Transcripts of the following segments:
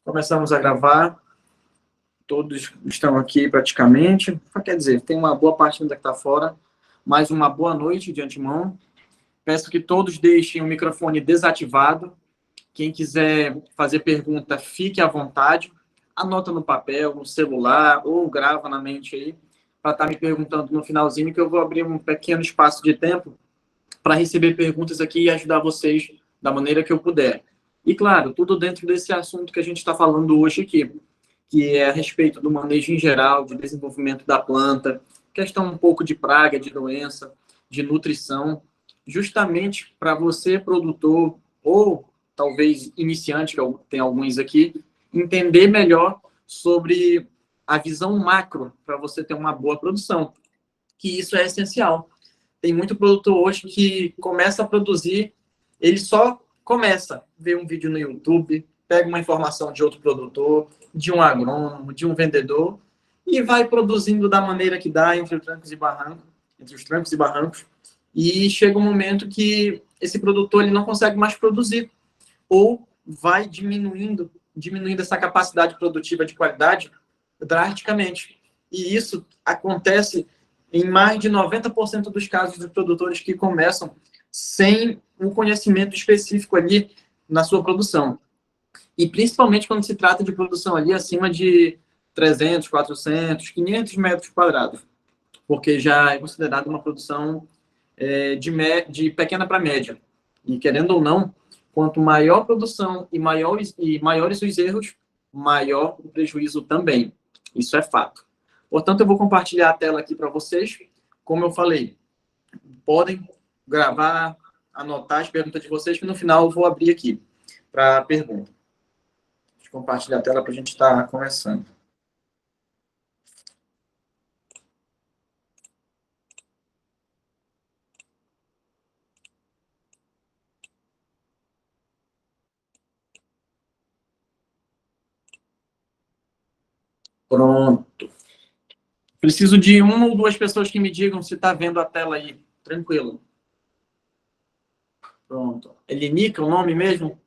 Começamos a gravar, todos estão aqui praticamente. Quer dizer, tem uma boa parte ainda que está fora. Mais uma boa noite de antemão. Peço que todos deixem o microfone desativado. Quem quiser fazer pergunta, fique à vontade. Anota no papel, no celular, ou grava na mente aí, para estar me perguntando no finalzinho, que eu vou abrir um pequeno espaço de tempo para receber perguntas aqui e ajudar vocês da maneira que eu puder. E, claro, tudo dentro desse assunto que a gente está falando hoje aqui, que é a respeito do manejo em geral, de desenvolvimento da planta, questão um pouco de praga, de doença, de nutrição, justamente para você, produtor, ou talvez iniciante, que tem alguns aqui, entender melhor sobre a visão macro para você ter uma boa produção, que isso é essencial. Tem muito produtor hoje que começa a produzir, ele só começa, vê um vídeo no YouTube, pega uma informação de outro produtor, de um agrônomo, de um vendedor, e vai produzindo da maneira que dá, entre os trancos e barrancos, e chega um momento que esse produtor ele não consegue mais produzir, ou vai diminuindo essa capacidade produtiva de qualidade drasticamente. E isso acontece em mais de 90% dos casos dos produtores que começam sem um conhecimento específico ali na sua produção. E principalmente quando se trata de produção ali acima de 300, 400, 500 metros quadrados, porque já é considerada uma produção de pequena para média. E querendo ou não, quanto maior a produção e maiores os erros, maior o prejuízo também. Isso é fato. Portanto, eu vou compartilhar a tela aqui para vocês. Como eu falei, podem gravar, anotar as perguntas de vocês, que no final eu vou abrir aqui para pergunta. Deixa eu compartilhar a tela para a gente estar conversando. Pronto. Preciso de uma ou duas pessoas que me digam se está vendo a tela aí. Tranquilo. Pronto. Elinica o nome mesmo?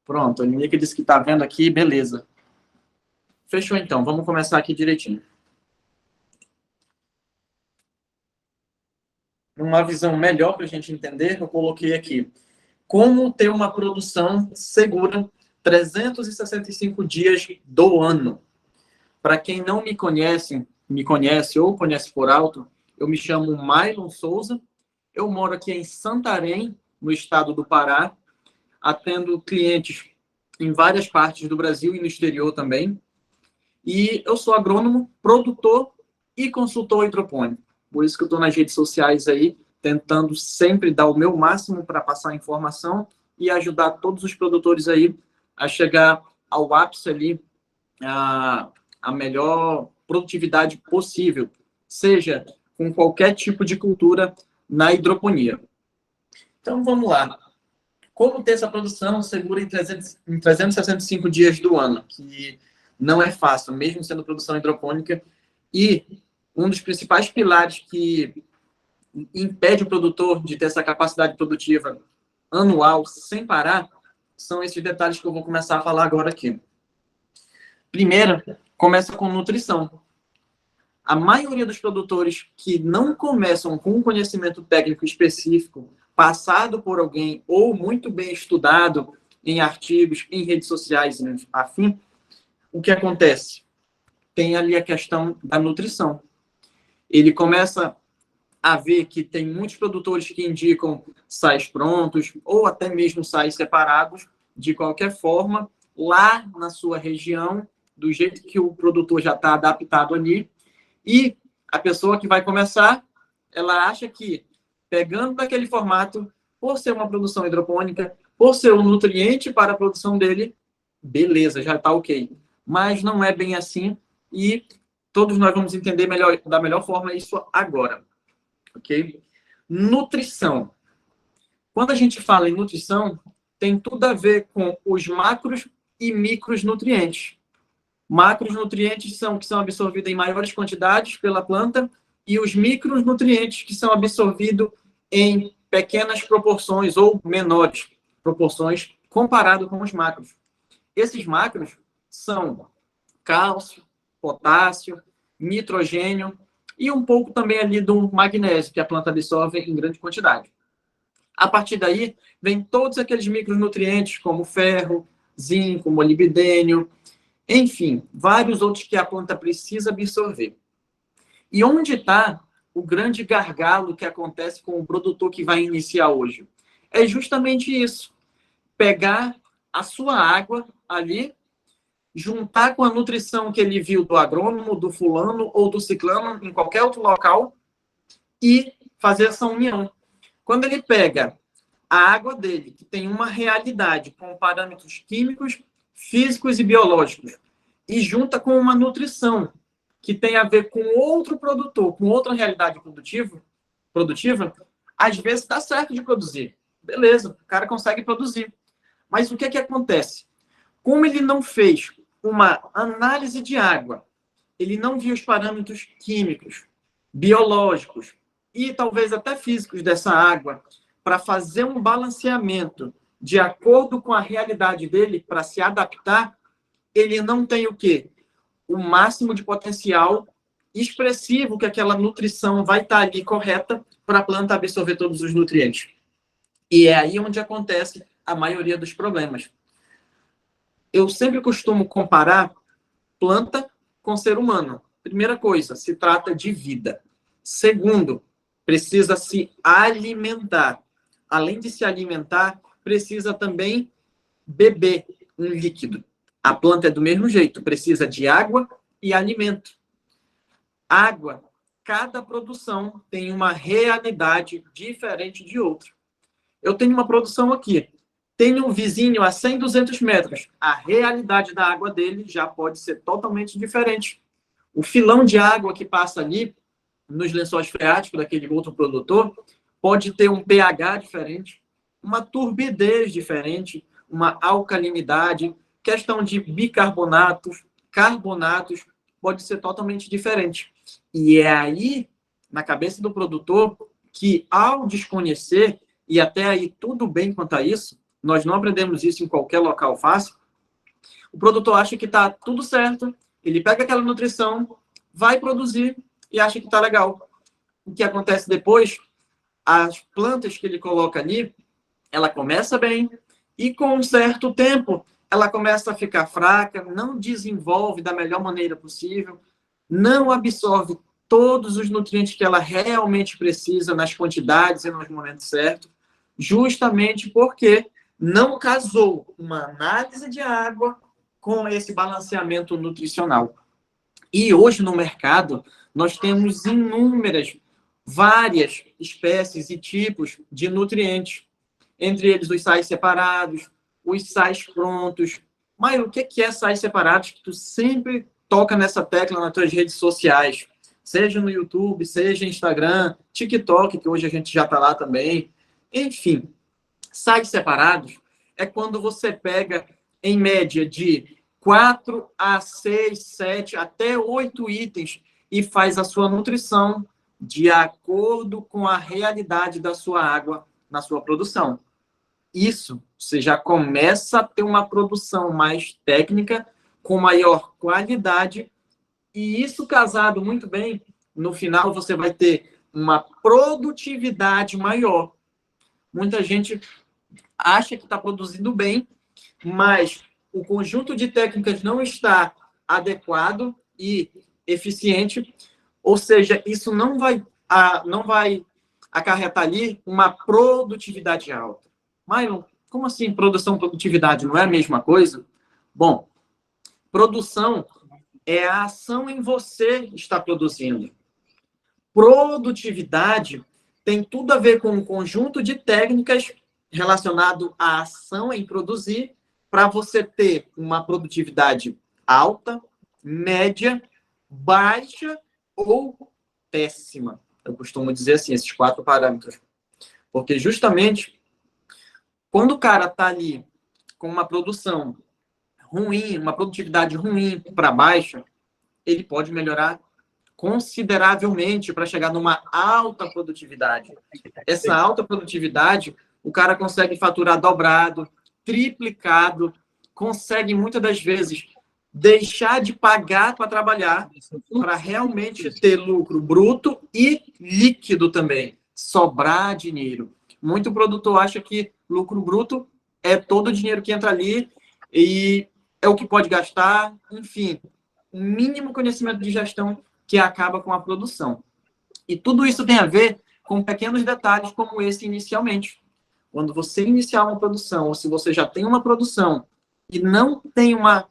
Pronto, a Elinica disse que está vendo aqui, beleza. Fechou então, vamos começar aqui direitinho. Numa visão melhor para a gente entender, eu coloquei aqui como ter uma produção segura 365 dias do ano. Para quem não me conhece ou conhece por alto, eu me chamo Mailon Souza, eu moro aqui em Santarém, no estado do Pará, atendo clientes em várias partes do Brasil e no exterior também. E eu sou agrônomo, produtor e consultor hidropônico. Por isso que eu estou nas redes sociais aí, tentando sempre dar o meu máximo para passar informação e ajudar todos os produtores aí a chegar ao ápice ali, a melhor produtividade possível, seja com qualquer tipo de cultura na hidroponia. Então, vamos lá. Como ter essa produção segura em 365 dias do ano, que não é fácil, mesmo sendo produção hidropônica, e um dos principais pilares que impede o produtor de ter essa capacidade produtiva anual sem parar, são esses detalhes que eu vou começar a falar agora aqui. Primeiro, começa com nutrição. A maioria dos produtores que não começam com um conhecimento técnico específico, passado por alguém ou muito bem estudado em artigos, em redes sociais, afim, o que acontece? Tem ali a questão da nutrição. Ele começa a ver que tem muitos produtores que indicam sais prontos ou até mesmo sais separados, de qualquer forma, lá na sua região, do jeito que o produtor já está adaptado ali, e a pessoa que vai começar, ela acha que, pegando daquele formato, por ser uma produção hidropônica, por ser um nutriente para a produção dele, beleza, já está ok. Mas não é bem assim, e todos nós vamos entender da melhor forma isso agora. Ok? Nutrição. Quando a gente fala em nutrição, tem tudo a ver com os macros e micros nutrientes. Macros nutrientes são que são absorvidos em maiores quantidades pela planta e os micronutrientes que são absorvidos em pequenas proporções ou menores proporções comparado com os macros. Esses macros são cálcio, potássio, nitrogênio e um pouco também ali do magnésio, que a planta absorve em grande quantidade. A partir daí, vem todos aqueles micronutrientes, como ferro, zinco, molibdênio, enfim, vários outros que a planta precisa absorver. E onde está o grande gargalo que acontece com o produtor que vai iniciar hoje? É justamente isso. Pegar a sua água ali, juntar com a nutrição que ele viu do agrônomo, do fulano ou do ciclano, em qualquer outro local, e fazer essa união. Quando ele pega a água dele, que tem uma realidade com parâmetros químicos, físicos e biológicos, e junta com uma nutrição que tem a ver com outro produtor, com outra realidade produtiva, às vezes dá certo de produzir. Beleza, o cara consegue produzir. Mas o que acontece? Como ele não fez uma análise de água, ele não viu os parâmetros químicos, biológicos e talvez até físicos dessa água para fazer um balanceamento de acordo com a realidade dele, para se adaptar, ele não tem o quê? O máximo de potencial expressivo que aquela nutrição vai estar ali correta para a planta absorver todos os nutrientes. E é aí onde acontece a maioria dos problemas. Eu sempre costumo comparar planta com ser humano. Primeira coisa, se trata de vida. Segundo, precisa se alimentar. Além de se alimentar, precisa também beber um líquido. A planta é do mesmo jeito, precisa de água e alimento. Água, cada produção tem uma realidade diferente de outra. Eu tenho uma produção aqui, tenho um vizinho a 100, 200 metros. A realidade da água dele já pode ser totalmente diferente. O filão de água que passa ali, nos lençóis freáticos daquele outro produtor, pode ter um pH diferente, uma turbidez diferente, uma alcalinidade, questão de bicarbonatos, carbonatos, pode ser totalmente diferente. E é aí, na cabeça do produtor, que ao desconhecer, e até aí tudo bem quanto a isso, nós não aprendemos isso em qualquer local fácil, o produtor acha que está tudo certo, ele pega aquela nutrição, vai produzir e acha que está legal. O que acontece depois, as plantas que ele coloca ali, ela começa bem e com um certo tempo ela começa a ficar fraca, não desenvolve da melhor maneira possível, não absorve todos os nutrientes que ela realmente precisa nas quantidades e nos momentos certos, justamente porque não casou uma análise de água com esse balanceamento nutricional. E hoje no mercado nós temos várias espécies e tipos de nutrientes, entre eles os sais separados, os sais prontos. Mas o que é sais separados? Que tu sempre toca nessa tecla nas tuas redes sociais, seja no YouTube, seja no Instagram, TikTok, que hoje a gente já está lá também. Enfim, sais separados é quando você pega, em média, de 4 a 6, 7, até 8 itens e faz a sua nutrição de acordo com a realidade da sua água na sua produção. Isso, você já começa a ter uma produção mais técnica, com maior qualidade, e isso casado muito bem, no final você vai ter uma produtividade maior. Muita gente acha que está produzindo bem, mas o conjunto de técnicas não está adequado e eficiente, ou seja, isso não vai acarretar ali uma produtividade alta. Mylon, como assim produção e produtividade? Não é a mesma coisa? Bom, produção é a ação em você estar produzindo. Produtividade tem tudo a ver com um conjunto de técnicas relacionado à ação em produzir para você ter uma produtividade alta, média, baixa ou péssima. Eu costumo dizer assim, esses 4 parâmetros. Porque justamente quando o cara está ali com uma produção ruim, uma produtividade ruim para baixa, ele pode melhorar consideravelmente para chegar numa alta produtividade. Essa alta produtividade, o cara consegue faturar dobrado, triplicado, consegue, muitas das vezes, deixar de pagar para trabalhar para realmente ter lucro bruto e líquido também, sobrar dinheiro. Muito produtor acha que lucro bruto é todo o dinheiro que entra ali e é o que pode gastar, enfim, o mínimo conhecimento de gestão que acaba com a produção. E tudo isso tem a ver com pequenos detalhes como esse inicialmente. Quando você iniciar uma produção, ou se você já tem uma produção e não tem uma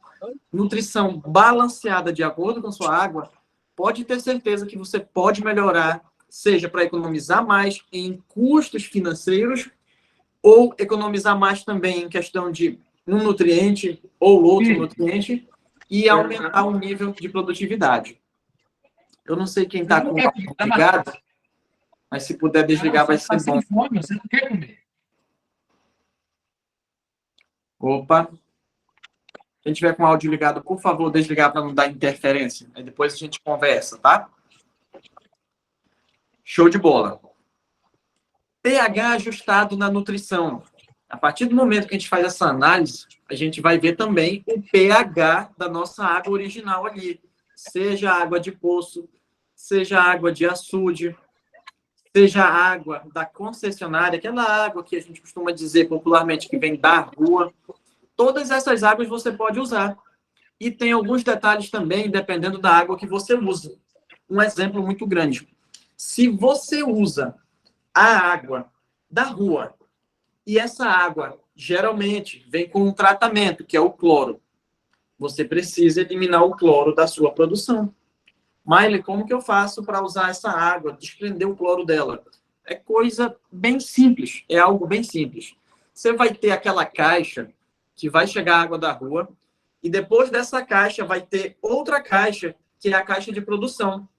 nutrição balanceada de acordo com a sua água, pode ter certeza que você pode melhorar, seja para economizar mais em custos financeiros ou economizar mais também em questão de um nutriente ou outro nutriente e aumentar o nível de produtividade. Eu não sei quem está com o áudio ligado, mas se puder desligar vai ser bom. Você não quer comer. Opa. Quem tiver com o áudio ligado, por favor, desligar para não dar interferência. Aí depois a gente conversa, tá? Show de bola. pH ajustado na nutrição. A partir do momento que a gente faz essa análise, a gente vai ver também o pH da nossa água original ali. Seja água de poço, seja água de açude, seja água da concessionária, aquela água que a gente costuma dizer popularmente que vem da rua. Todas essas águas você pode usar. E tem alguns detalhes também, dependendo da água que você usa. Um exemplo muito grande. Se você usa a água da rua e essa água geralmente vem com um tratamento, que é o cloro, você precisa eliminar o cloro da sua produção. Maile, como que eu faço para usar essa água, desprender o cloro dela? É coisa bem simples, é algo bem simples. Você vai ter aquela caixa que vai chegar a água da rua, e depois dessa caixa vai ter outra caixa, que é a caixa de produção.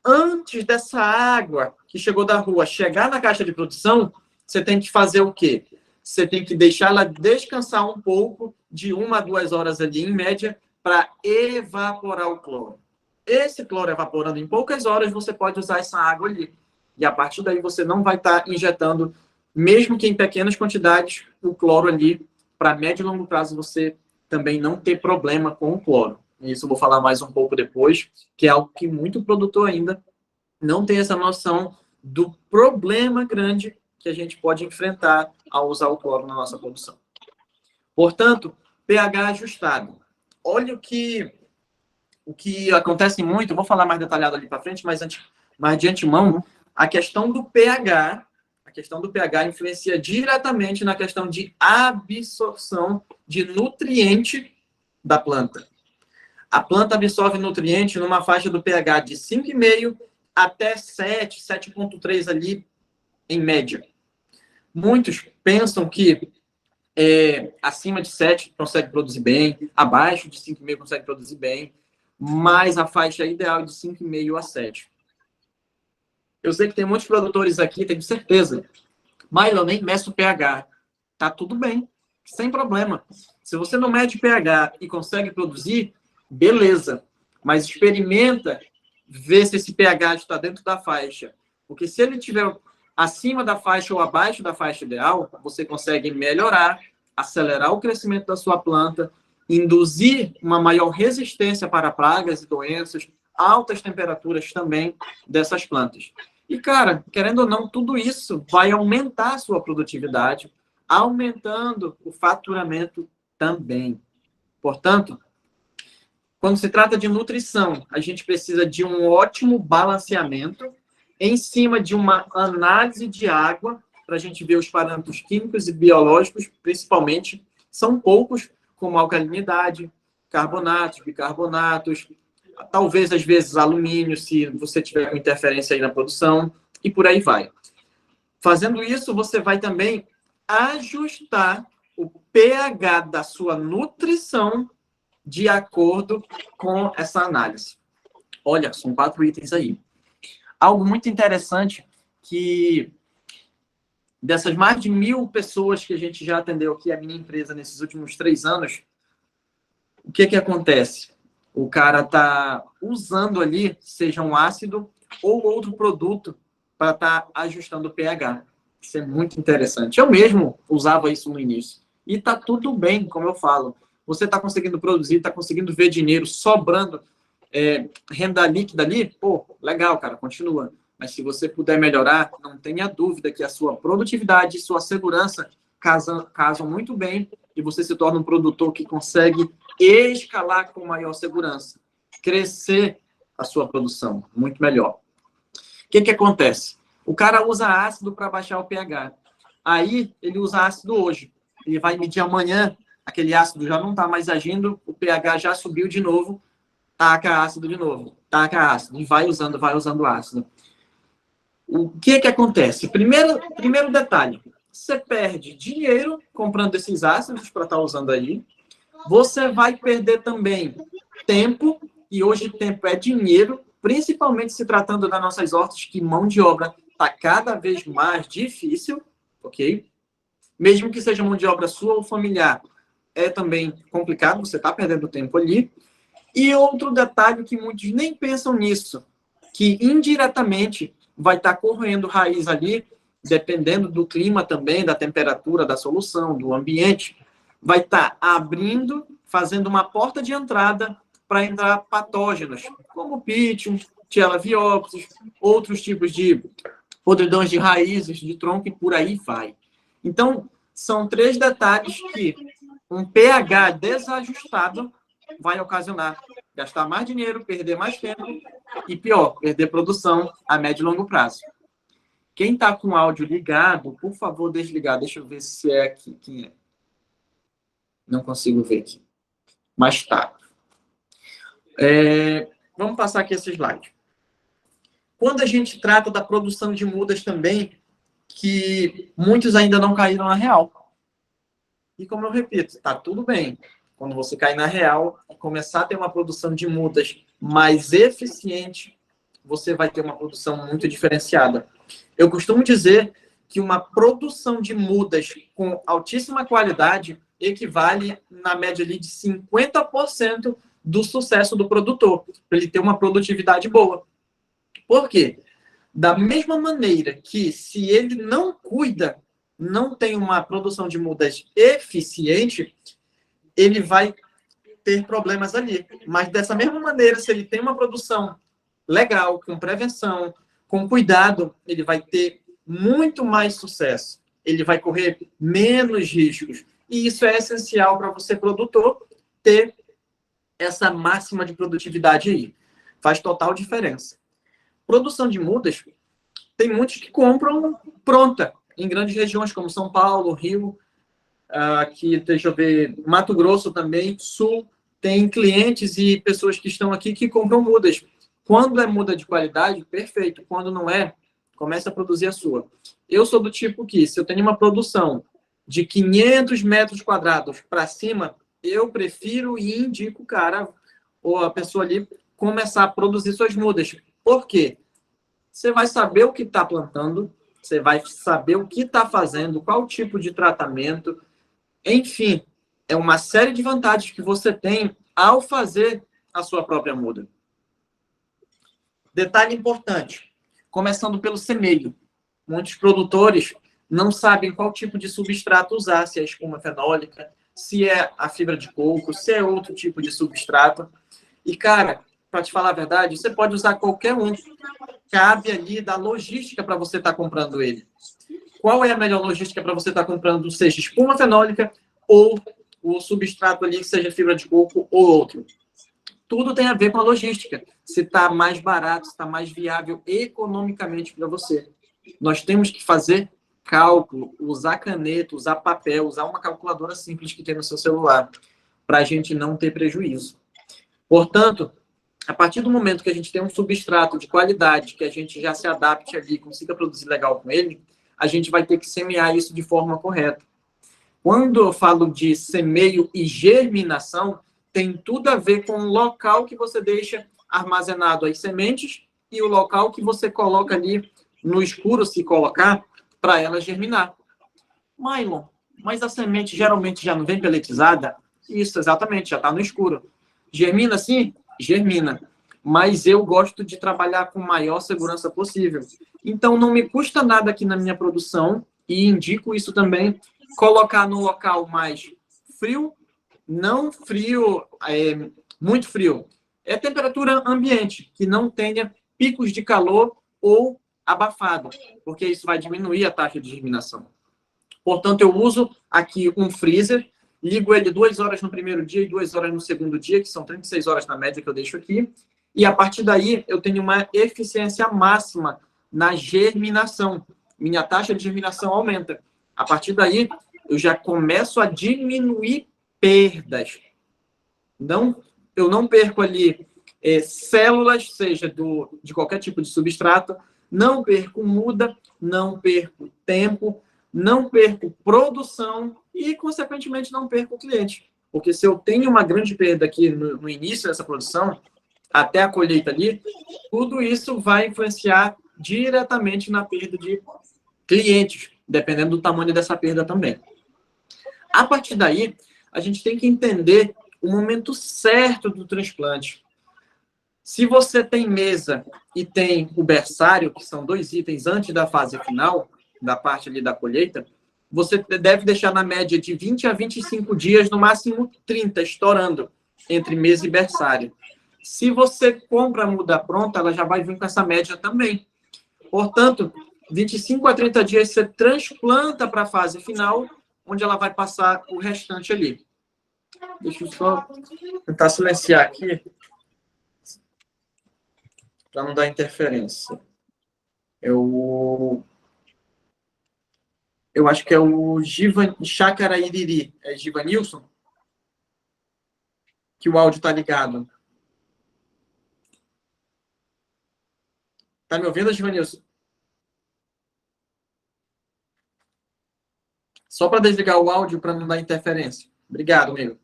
Antes dessa água que chegou da rua chegar na caixa de produção, você tem que fazer o quê? Você tem que deixar ela descansar um pouco, de 1 a 2 horas ali, em média, para evaporar o cloro. Esse cloro evaporando em poucas horas, você pode usar essa água ali. E a partir daí você não vai estar injetando, mesmo que em pequenas quantidades, o cloro ali, para médio e longo prazo você também não ter problema com o cloro. Isso eu vou falar mais um pouco depois, que é algo que muito produtor ainda não tem essa noção do problema grande que a gente pode enfrentar ao usar o cloro na nossa produção. Portanto, pH ajustado. Olha o que acontece muito, eu vou falar mais detalhado ali para frente, mas de antemão, a questão do pH influencia diretamente na questão de absorção de nutriente da planta. A planta absorve nutriente numa faixa do pH de 5,5 até 7, 7,3 ali, em média. Muitos pensam que acima de 7 consegue produzir bem, abaixo de 5,5 consegue produzir bem, mas a faixa ideal é de 5,5 a 7. Eu sei que tem muitos produtores aqui, tenho certeza, mas eu nem meço o pH. Tá tudo bem, sem problema. Se você não mede pH e consegue produzir, beleza. Mas experimenta ver se esse pH está dentro da faixa. Porque se ele estiver acima da faixa ou abaixo da faixa ideal, você consegue melhorar, acelerar o crescimento da sua planta, induzir uma maior resistência para pragas e doenças, altas temperaturas também dessas plantas. E, cara, querendo ou não, tudo isso vai aumentar a sua produtividade, aumentando o faturamento também. Portanto, quando se trata de nutrição, a gente precisa de um ótimo balanceamento em cima de uma análise de água, para a gente ver os parâmetros químicos e biológicos, principalmente, são poucos, como alcalinidade, carbonatos, bicarbonatos, talvez, às vezes, alumínio, se você tiver com interferência aí na produção, e por aí vai. Fazendo isso, você vai também ajustar o pH da sua nutrição de acordo com essa análise. Olha, são 4 itens aí. Algo muito interessante que dessas mais de 1.000 pessoas que a gente já atendeu aqui, a minha empresa, nesses últimos 3 anos, o que acontece? O cara está usando ali, seja um ácido ou outro produto, para estar ajustando o pH. Isso é muito interessante. Eu mesmo usava isso no início. E está tudo bem, como eu falo. você está conseguindo produzir, está conseguindo ver dinheiro sobrando, renda líquida ali, pô, legal, cara, continua. Mas se você puder melhorar, não tenha dúvida que a sua produtividade e sua segurança casam muito bem e você se torna um produtor que consegue escalar com maior segurança, crescer a sua produção muito melhor. O que acontece? O cara usa ácido para baixar o pH. Aí ele usa ácido hoje. Ele vai medir amanhã, aquele ácido já não está mais agindo, o pH já subiu de novo, taca ácido de novo, taca ácido, e vai usando ácido. O que acontece? Primeiro detalhe, você perde dinheiro comprando esses ácidos para estar usando aí, você vai perder também tempo, e hoje tempo é dinheiro, principalmente se tratando das nossas hortas, que mão de obra está cada vez mais difícil, ok? Mesmo que seja mão de obra sua ou familiar, é também complicado, você está perdendo tempo ali. E outro detalhe que muitos nem pensam nisso, que indiretamente vai estar corroendo raiz ali, dependendo do clima também, da temperatura, da solução, do ambiente, vai estar abrindo, fazendo uma porta de entrada para entrar patógenos, como pitium, Tchelaviópsis, outros tipos de podridões de raízes, de tronco e por aí vai. Então, são 3 detalhes que um pH desajustado vai ocasionar gastar mais dinheiro, perder mais tempo e, pior, perder produção a médio e longo prazo. Quem está com o áudio ligado, por favor, desligar. Deixa eu ver se é aqui. Quem é? Não consigo ver aqui. Mas tá. Vamos passar aqui esse slide. Quando a gente trata da produção de mudas também, que muitos ainda não caíram na real. E como eu repito, tá tudo bem. Quando você cair na real e começar a ter uma produção de mudas mais eficiente, você vai ter uma produção muito diferenciada. Eu costumo dizer que uma produção de mudas com altíssima qualidade equivale, na média ali, de 50% do sucesso do produtor, para ele ter uma produtividade boa. Por quê? Da mesma maneira que, se ele não cuida, não tem uma produção de mudas eficiente, ele vai ter problemas ali. Mas, dessa mesma maneira, se ele tem uma produção legal, com prevenção, com cuidado, ele vai ter muito mais sucesso. Ele vai correr menos riscos. E isso é essencial para você, produtor, ter essa máxima de produtividade aí. Faz total diferença. Produção de mudas, tem muitos que compram pronta, em grandes regiões como São Paulo, Rio, aqui, deixa eu ver, Mato Grosso também, Sul, tem clientes e pessoas que estão aqui que compram mudas. Quando é muda de qualidade, perfeito. Quando não é, comece a produzir a sua. Eu sou do tipo que, se eu tenho uma produção de 500 metros quadrados para cima, eu prefiro e indico o cara ou a pessoa ali começar a produzir suas mudas. Por quê? Você vai saber o que está plantando, você vai saber o que está fazendo, qual tipo de tratamento. Enfim, é uma série de vantagens que você tem ao fazer a sua própria muda. Detalhe importante, começando pelo semeio. Muitos produtores não sabem qual tipo de substrato usar, se é a espuma fenólica, se é a fibra de coco, se é outro tipo de substrato. E, cara, para te falar a verdade, você pode usar qualquer um. Cabe ali da logística para você estar comprando ele. Qual é a melhor logística para você estar comprando, seja espuma fenólica ou o substrato ali que seja fibra de coco ou outro? Tudo tem a ver com a logística. Se está mais barato, se está mais viável economicamente para você. Nós temos que fazer cálculo, usar caneta, usar papel, usar uma calculadora simples que tem no seu celular, para a gente não ter prejuízo. Portanto, a partir do momento que a gente tem um substrato de qualidade, que a gente já se adapte ali, consiga produzir legal com ele, a gente vai ter que semear isso de forma correta. Quando eu falo de semeio e germinação, tem tudo a ver com o local que você deixa armazenado as sementes e o local que você coloca ali no escuro, se colocar, para ela germinar. Mylon, mas a semente geralmente já não vem peletizada? Isso, exatamente, já está no escuro. Germina sim? Germina. Mas eu gosto de trabalhar com a maior segurança possível. Então, não me custa nada aqui na minha produção, e indico isso também, colocar no local mais frio não frio, muito frio. É temperatura ambiente, que não tenha picos de calor ou abafado, porque isso vai diminuir a taxa de germinação. Portanto, eu uso aqui um freezer, ligo ele 2 horas no primeiro dia e 2 horas no segundo dia, que são 36 horas na média que eu deixo aqui. E a partir daí, eu tenho uma eficiência máxima na germinação. Minha taxa de germinação aumenta. A partir daí, eu já começo a diminuir perdas. Não, eu não perco ali células, seja de qualquer tipo de substrato, não perco muda, não perco tempo, não perco produção e, consequentemente, não perco cliente. Porque se eu tenho uma grande perda aqui no início dessa produção, até a colheita ali, tudo isso vai influenciar diretamente na perda de clientes, dependendo do tamanho dessa perda também. A partir daí, a gente tem que entender o momento certo do transplante. Se você tem mesa e tem o berçário, que são 2 itens antes da fase final, da parte ali da colheita, você deve deixar na média de 20 a 25 dias, no máximo 30, estourando, entre mesa e berçário. Se você compra a muda pronta, ela já vai vir com essa média também. Portanto, 25 a 30 dias você transplanta para a fase final, onde ela vai passar o restante ali. Deixa eu só tentar silenciar aqui, para não dar interferência. Eu acho que é o Chacarairiri. É Givanilson? Que o áudio está ligado. Tá me ouvindo, Givanilson? Só para desligar o áudio para não dar interferência. Obrigado, amigo.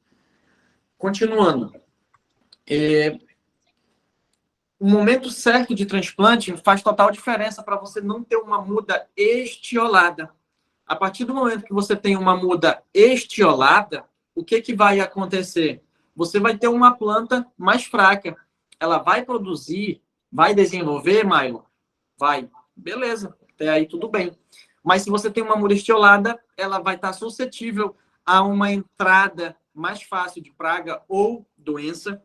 Continuando. O momento certo de transplante faz total diferença para você não ter uma muda estiolada. A partir do momento que você tem uma muda estiolada, o que vai acontecer? Você vai ter uma planta mais fraca. Ela vai produzir, vai desenvolver, Maio? Vai. Beleza, até aí tudo bem. Mas se você tem uma muda estiolada, ela vai estar suscetível a uma entrada mais fácil de praga ou doença.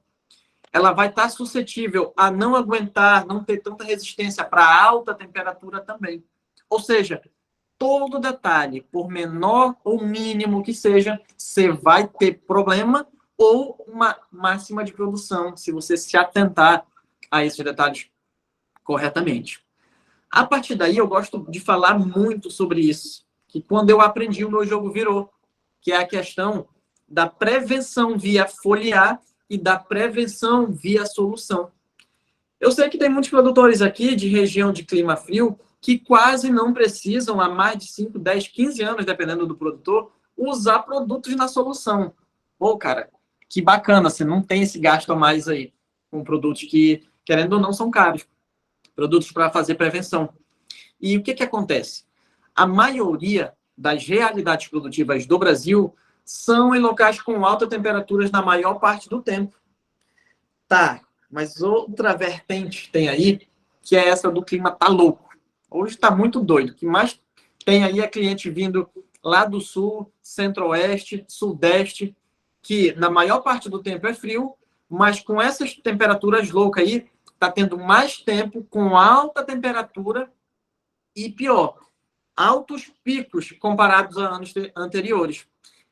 Ela vai estar suscetível a não aguentar, não ter tanta resistência para alta temperatura também. Ou seja, todo detalhe, por menor ou mínimo que seja, você vai ter problema ou uma máxima de produção, se você se atentar a esses detalhes corretamente. A partir daí, eu gosto de falar muito sobre isso, que quando eu aprendi, o meu jogo virou, que é a questão da prevenção via foliar e da prevenção via solução. Eu sei que tem muitos produtores aqui de região de clima frio que quase não precisam, há mais de 5, 10, 15 anos, dependendo do produtor, usar produtos na solução. Pô, cara, que bacana, você não tem esse gasto a mais aí com produtos que, querendo ou não, são caros. Produtos para fazer prevenção. E o que acontece? A maioria das realidades produtivas do Brasil são em locais com altas temperaturas na maior parte do tempo. Tá, mas outra vertente tem aí, que é essa do clima tá louco. Hoje tá muito doido. O que mais tem aí é cliente vindo lá do sul, centro-oeste, sudeste, que na maior parte do tempo é frio, mas com essas temperaturas loucas aí, tá tendo mais tempo com alta temperatura e pior, altos picos comparados a anos anteriores.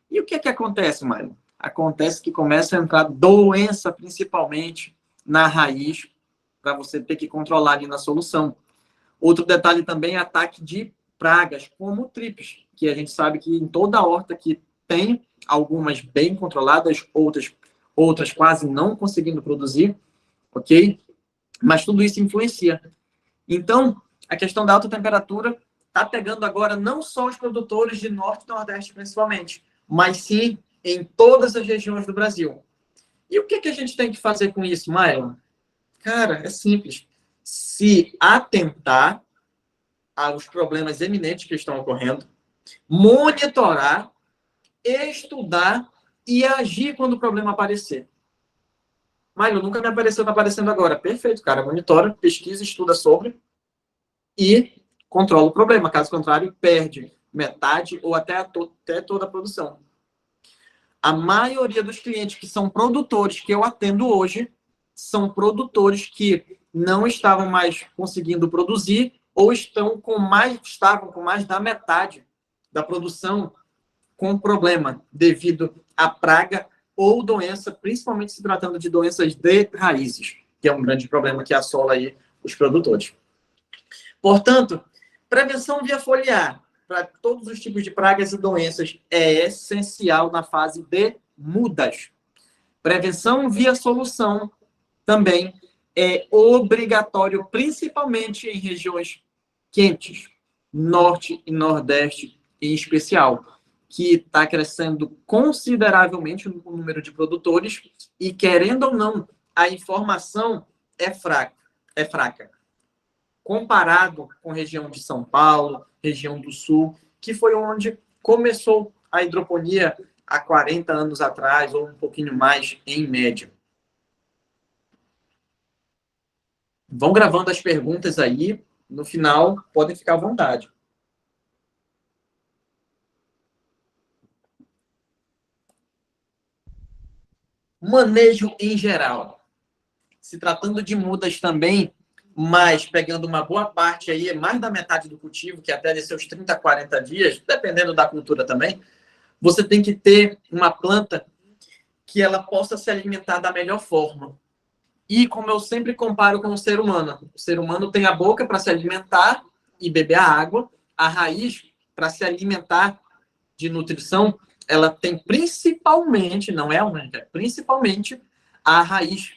E o que acontece, Mário? Acontece que começa a entrar doença, principalmente, na raiz, para você ter que controlar ali na solução. Outro detalhe também é ataque de pragas, como o trips, que a gente sabe que em toda a horta que tem, algumas bem controladas, outras quase não conseguindo produzir, ok? Mas tudo isso influencia. Então, a questão da alta temperatura está pegando agora não só os produtores de Norte e Nordeste, principalmente, mas sim em todas as regiões do Brasil. E o que a gente tem que fazer com isso, Maio? Cara, é simples. Se atentar aos problemas eminentes que estão ocorrendo, monitorar, estudar e agir quando o problema aparecer. Maio, nunca me apareceu, está aparecendo agora. Perfeito, cara. Monitora, pesquisa, estuda sobre e controla o problema. Caso contrário, perde metade ou até toda a produção. A maioria dos clientes que são produtores que eu atendo hoje são produtores que não estavam mais conseguindo produzir ou estavam com mais da metade da produção com problema devido à praga ou doença, principalmente se tratando de doenças de raízes, que é um grande problema que assola aí os produtores. Portanto, prevenção via foliar para todos os tipos de pragas e doenças é essencial na fase de mudas. Prevenção via solução também é obrigatório, principalmente em regiões quentes, norte e nordeste em especial, que está crescendo consideravelmente o número de produtores e, querendo ou não, a informação é fraca. Comparado com a região de São Paulo, região do Sul, que foi onde começou a hidroponia há 40 anos atrás, ou um pouquinho mais, em média. Vão gravando as perguntas aí, no final, podem ficar à vontade. Manejo em geral. Se tratando de mudas também, mas pegando uma boa parte aí, mais da metade do cultivo, que até de seus 30, 40 dias, dependendo da cultura também, você tem que ter uma planta que ela possa se alimentar da melhor forma. E como eu sempre comparo com o ser humano tem a boca para se alimentar e beber a água, a raiz para se alimentar de nutrição, ela tem principalmente, não é única, principalmente a raiz.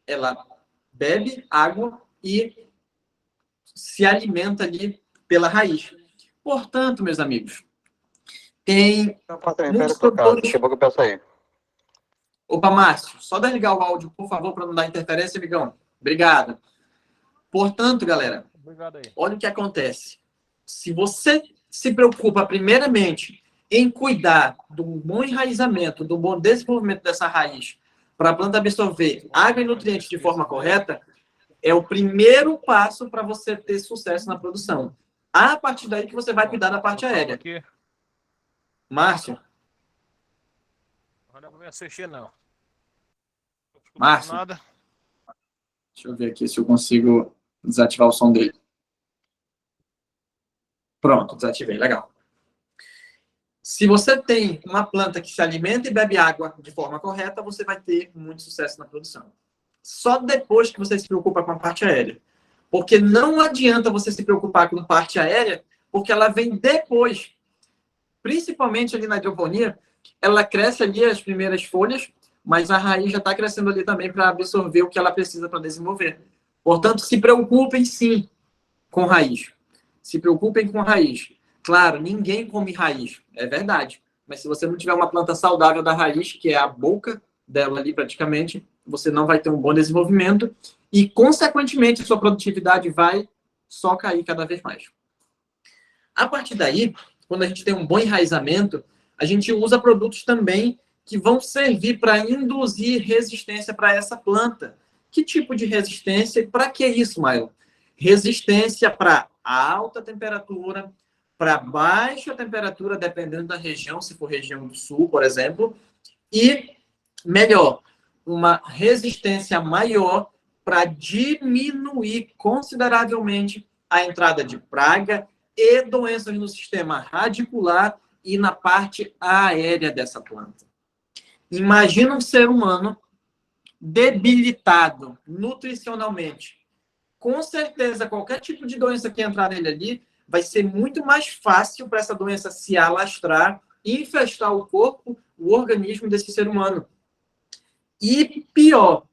Ela bebe água e se alimenta ali pela raiz. Portanto, meus amigos, tem muitos produtores... Daqui a pouco eu peço aí. Opa, Márcio, só desligar o áudio, por favor, para não dar interferência, amigão. Obrigado. Portanto, galera, olha o que acontece. Se você se preocupa, primeiramente, em cuidar do bom enraizamento, do bom desenvolvimento dessa raiz, para a planta absorver água e nutrientes de forma correta, é o primeiro passo para você ter sucesso na produção. A partir daí que você vai cuidar da parte aérea. Márcio? Não vou assistir, não. Márcio? Deixa eu ver aqui se eu consigo desativar o som dele. Pronto, desativei. Legal. Se você tem uma planta que se alimenta e bebe água de forma correta, você vai ter muito sucesso na produção. Só depois que você se preocupa com a parte aérea. Porque não adianta você se preocupar com a parte aérea, porque ela vem depois. Principalmente ali na hidroponia, ela cresce ali as primeiras folhas, mas a raiz já está crescendo ali também para absorver o que ela precisa para desenvolver. Portanto, se preocupem sim com raiz. Se preocupem com raiz. Claro, ninguém come raiz, é verdade. Mas se você não tiver uma planta saudável da raiz, que é a boca dela ali praticamente, você não vai ter um bom desenvolvimento e, consequentemente, a sua produtividade vai só cair cada vez mais. A partir daí, quando a gente tem um bom enraizamento, a gente usa produtos também que vão servir para induzir resistência para essa planta. Que tipo de resistência e para que isso, Maio? Resistência para alta temperatura, para baixa temperatura, dependendo da região, se for região do sul, por exemplo, e, melhor, uma resistência maior para diminuir consideravelmente a entrada de praga e doenças no sistema radicular e na parte aérea dessa planta. Imagina um ser humano debilitado nutricionalmente. Com certeza, qualquer tipo de doença que entrar nele ali, vai ser muito mais fácil para essa doença se alastrar e infestar o corpo, o organismo desse ser humano. E pior,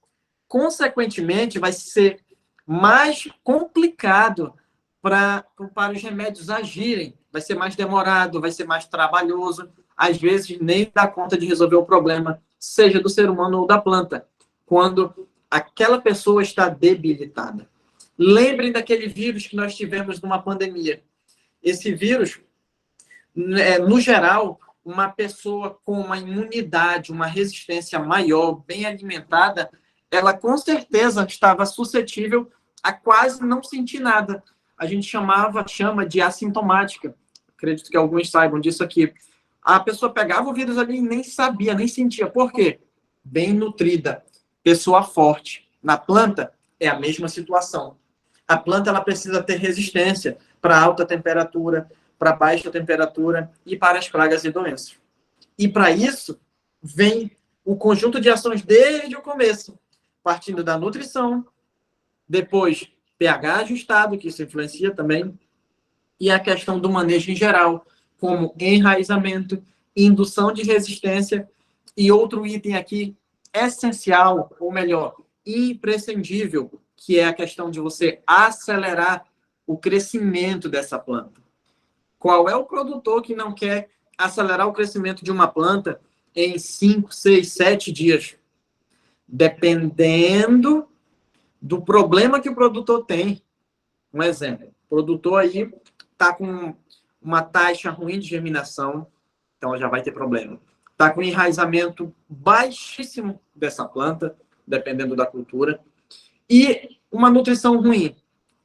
consequentemente, vai ser mais complicado para os remédios agirem. Vai ser mais demorado, vai ser mais trabalhoso. Às vezes, nem dá conta de resolver o problema, seja do ser humano ou da planta, quando aquela pessoa está debilitada. Lembrem daquele vírus que nós tivemos numa pandemia. Esse vírus, no geral, uma pessoa com uma imunidade, uma resistência maior, bem alimentada, ela com certeza estava suscetível a quase não sentir nada. A gente chama de assintomática. Acredito que alguns saibam disso aqui. A pessoa pegava o vírus ali e nem sabia, nem sentia. Por quê? Bem nutrida, pessoa forte. Na planta, é a mesma situação. A planta ela precisa ter resistência para alta temperatura, para baixa temperatura e para as pragas e doenças. E para isso, vem o conjunto de ações desde o começo, partindo da nutrição, depois pH ajustado, que isso influencia também, e a questão do manejo em geral, como enraizamento, indução de resistência e outro item aqui essencial, ou melhor, imprescindível, que é a questão de você acelerar o crescimento dessa planta. Qual é o produtor que não quer acelerar o crescimento de uma planta em 5, 6, 7 dias? Dependendo do problema que o produtor tem. Um exemplo, o produtor aí está com uma taxa ruim de germinação, então já vai ter problema. Está com enraizamento baixíssimo dessa planta, dependendo da cultura, e uma nutrição ruim.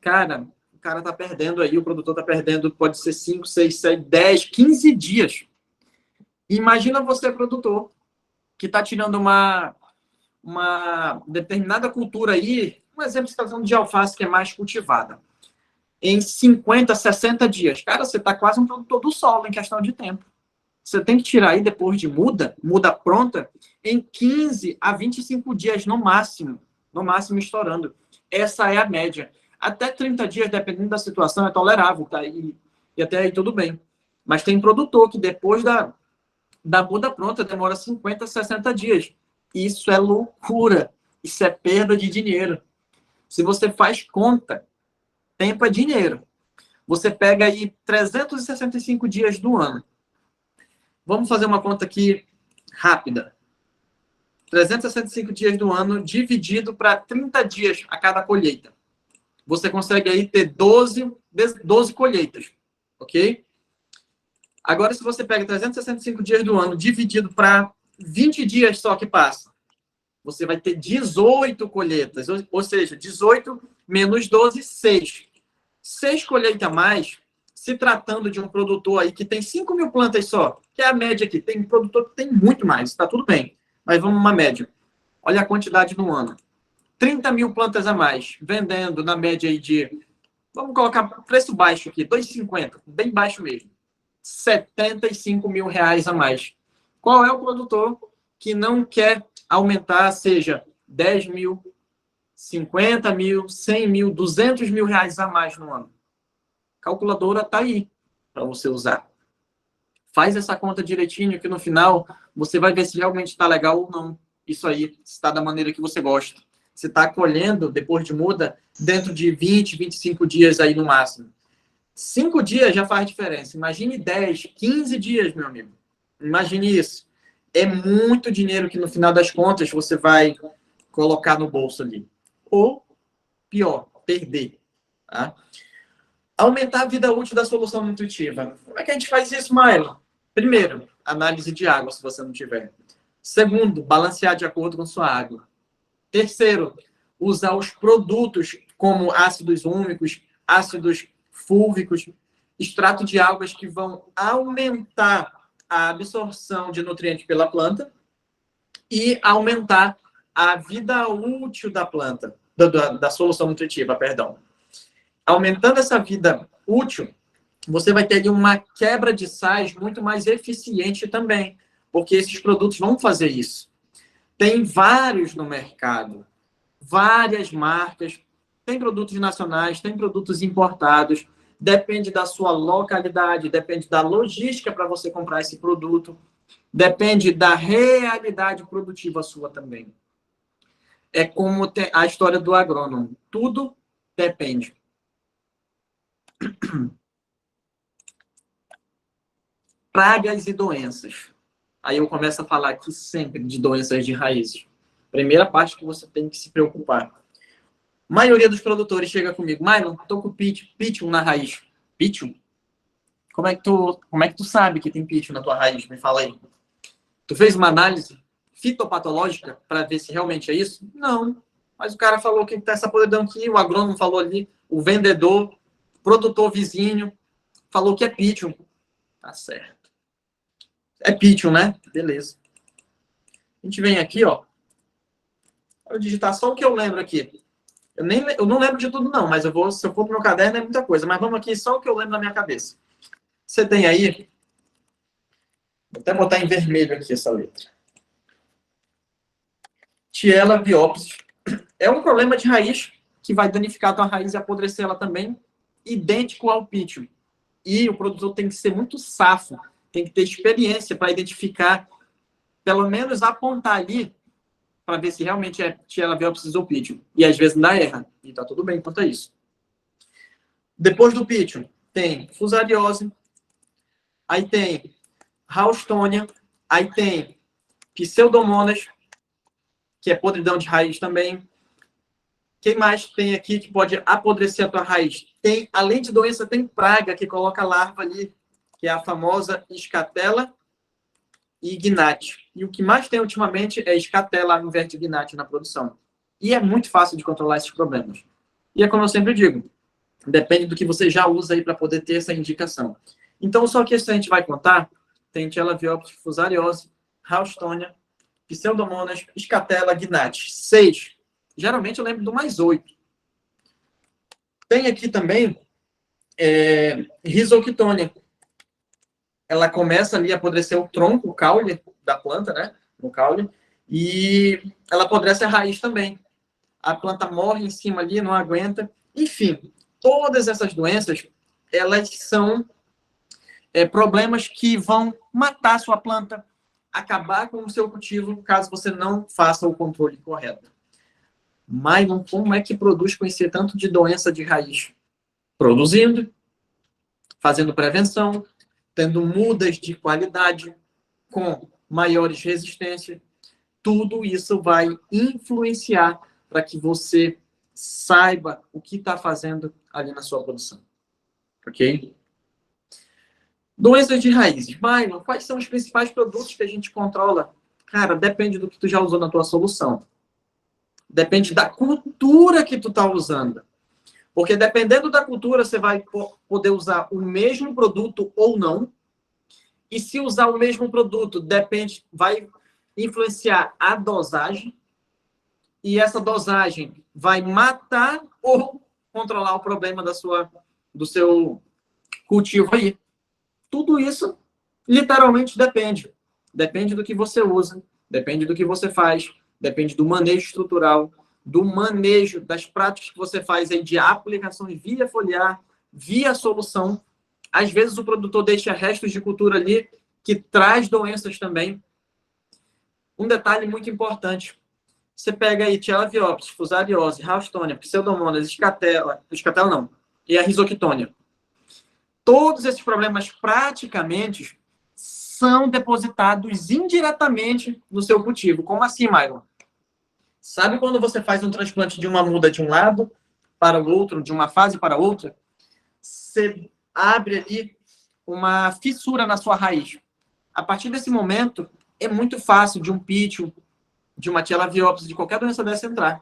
Cara, o cara está perdendo aí, o produtor está perdendo, pode ser 5, 6, 7, 10, 15 dias. Imagina você, produtor, que está tirando uma determinada cultura aí, um exemplo, você está falando de alface que é mais cultivada, em 50, 60 dias. Cara, você está quase um produtor do solo em questão de tempo. Você tem que tirar aí depois de muda pronta, em 15 a 25 dias no máximo estourando. Essa é a média. Até 30 dias, dependendo da situação, é tolerável, tá? E até aí tudo bem. Mas tem produtor que depois da muda pronta demora 50, 60 dias. Isso é loucura. Isso é perda de dinheiro. Se você faz conta, tempo é dinheiro. Você pega aí 365 dias do ano. Vamos fazer uma conta aqui rápida. 365 dias do ano dividido para 30 dias a cada colheita. Você consegue aí ter 12 colheitas, ok? Agora, se você pega 365 dias do ano dividido para 20 dias só que passa, você vai ter 18 colheitas, ou seja, 18 menos 12, 6. 6 colheitas a mais, se tratando de um produtor aí que tem 5 mil plantas só, que é a média aqui. Tem produtor que tem muito mais, está tudo bem. Mas vamos uma média. Olha a quantidade no ano. 30 mil plantas a mais, vendendo na média aí de, vamos colocar preço baixo aqui, 2,50, bem baixo mesmo. 75 mil reais a mais. Qual é o produtor que não quer aumentar, seja 10 mil, 50 mil, 100 mil, 200 mil reais a mais no ano? Calculadora está aí para você usar. Faz essa conta direitinho que no final você vai ver se realmente está legal ou não. Isso aí está da maneira que você gosta. Você está colhendo, depois de muda, dentro de 20, 25 dias aí no máximo. 5 dias já faz diferença. Imagine 10, 15 dias, meu amigo. Imagine isso. É muito dinheiro que no final das contas você vai colocar no bolso ali. Ou, pior, perder. Tá? Aumentar a vida útil da solução nutritiva. Como é que a gente faz isso, Mailo? Primeiro, análise de água, se você não tiver. Segundo, balancear de acordo com sua água. Terceiro, usar os produtos como ácidos úmicos, ácidos fúlvicos, extrato de algas que vão aumentar a absorção de nutrientes pela planta e aumentar a vida útil da planta, da solução nutritiva, perdão. Aumentando essa vida útil, você vai ter ali uma quebra de sais muito mais eficiente também, porque esses produtos vão fazer isso. Tem vários no mercado, várias marcas, tem produtos nacionais, tem produtos importados, depende da sua localidade, depende da logística para você comprar esse produto, depende da realidade produtiva sua também. É como a história do agrônomo, tudo depende. Pragas e doenças. Aí eu começo a falar aqui sempre de doenças de raízes. Primeira parte que você tem que se preocupar. A maioria dos produtores chega comigo, Marlon, estou com pitchum na raiz. Pitchum? Como é que tu sabe que tem pitchum na tua raiz? Me fala aí. Tu fez uma análise fitopatológica para ver se realmente é isso? Não. Mas o cara falou que está essa podridão aqui, o agrônomo falou ali, o vendedor, o produtor vizinho, falou que é pitchum. Tá certo. É Pythium, né? Beleza. A gente vem aqui, ó. Vou digitar só o que eu lembro aqui. Eu não lembro de tudo, não, mas se eu for pro meu caderno, é muita coisa. Mas vamos aqui só o que eu lembro na minha cabeça. Você tem aí, vou até botar em vermelho aqui essa letra. Tiela biopsis. É um problema de raiz que vai danificar a tua raiz e apodrecer ela também, idêntico ao Pythium. E o produtor tem que ser muito safo, tem que ter experiência para identificar, pelo menos apontar ali, para ver se realmente é Tiela biopsis ou Pythium. E às vezes não erra, e tá tudo bem quanto a isso. Depois do Pythium, tem fusariose, aí tem Ralstonia, aí tem Pseudomonas, que é podridão de raiz também. Quem mais tem aqui que pode apodrecer a tua raiz? Tem, além de doença, tem praga que coloca larva ali, que é a famosa escatela e ignate. E o que mais tem ultimamente é escatela ao invés de ignate na produção. E é muito fácil de controlar esses problemas. E é como eu sempre digo, depende do que você já usa aí para poder ter essa indicação. Então, só que isso a gente vai contar, tem Tielaviopsis fusariose, Ralstonia, Pseudomonas, escatela, ignate. 6. Geralmente eu lembro do mais 8. Tem aqui também Rhizoctone. Ela começa ali a apodrecer o tronco, o caule da planta, né? No caule. E ela apodrece a raiz também. A planta morre em cima ali, não aguenta. Enfim, todas essas doenças, elas são problemas que vão matar a sua planta, acabar com o seu cultivo, caso você não faça o controle correto. Mas como é que produz conhecer tanto de doença de raiz? Produzindo, fazendo prevenção, tendo mudas de qualidade, com maiores resistências. Tudo isso vai influenciar para que você saiba o que está fazendo ali na sua produção. Ok? Doenças de raízes. Myron, quais são os principais produtos que a gente controla? Cara, depende do que tu já usou na tua solução. Depende da cultura que tu está usando. Porque dependendo da cultura, você vai poder usar o mesmo produto ou não. E se usar o mesmo produto, vai influenciar a dosagem. E essa dosagem vai matar ou controlar o problema do seu cultivo aí. Tudo isso, literalmente, depende. Depende do que você usa, depende do que você faz, depende do manejo estrutural, do manejo das práticas que você faz aí de aplicações via foliar, via solução. Às vezes o produtor deixa restos de cultura ali que traz doenças também. Um detalhe muito importante. Você pega aí Tielaviopsis, fusariose, Ralstonia, Pseudomonas, escatela não, e a Rhizoctone. Todos esses problemas praticamente são depositados indiretamente no seu cultivo. Como assim, Myron? Sabe quando você faz um transplante de uma muda de um lado para o outro, de uma fase para outra? Você abre ali uma fissura na sua raiz. A partir desse momento, é muito fácil de um Pythium, de uma Tielaviopsis, de qualquer doença dessa entrar.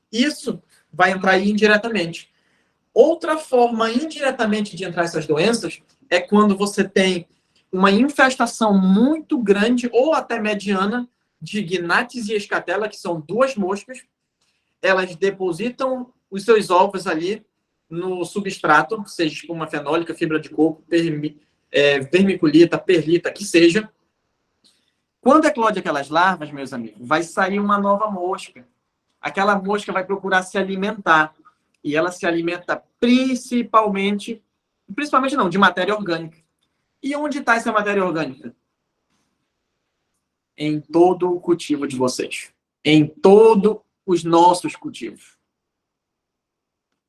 Isso vai entrar aí indiretamente. Outra forma indiretamente de entrar essas doenças é quando você tem uma infestação muito grande ou até mediana de Ignates e Escatela, que são duas moscas. Elas depositam os seus ovos ali no substrato, seja espuma fenólica, fibra de coco, vermiculita, perlita, que seja. Quando eclode aquelas larvas, meus amigos, vai sair uma nova mosca. Aquela mosca vai procurar se alimentar. E ela se alimenta principalmente não, de matéria orgânica. E onde está essa matéria orgânica? Em todo o cultivo de vocês. Em todos os nossos cultivos.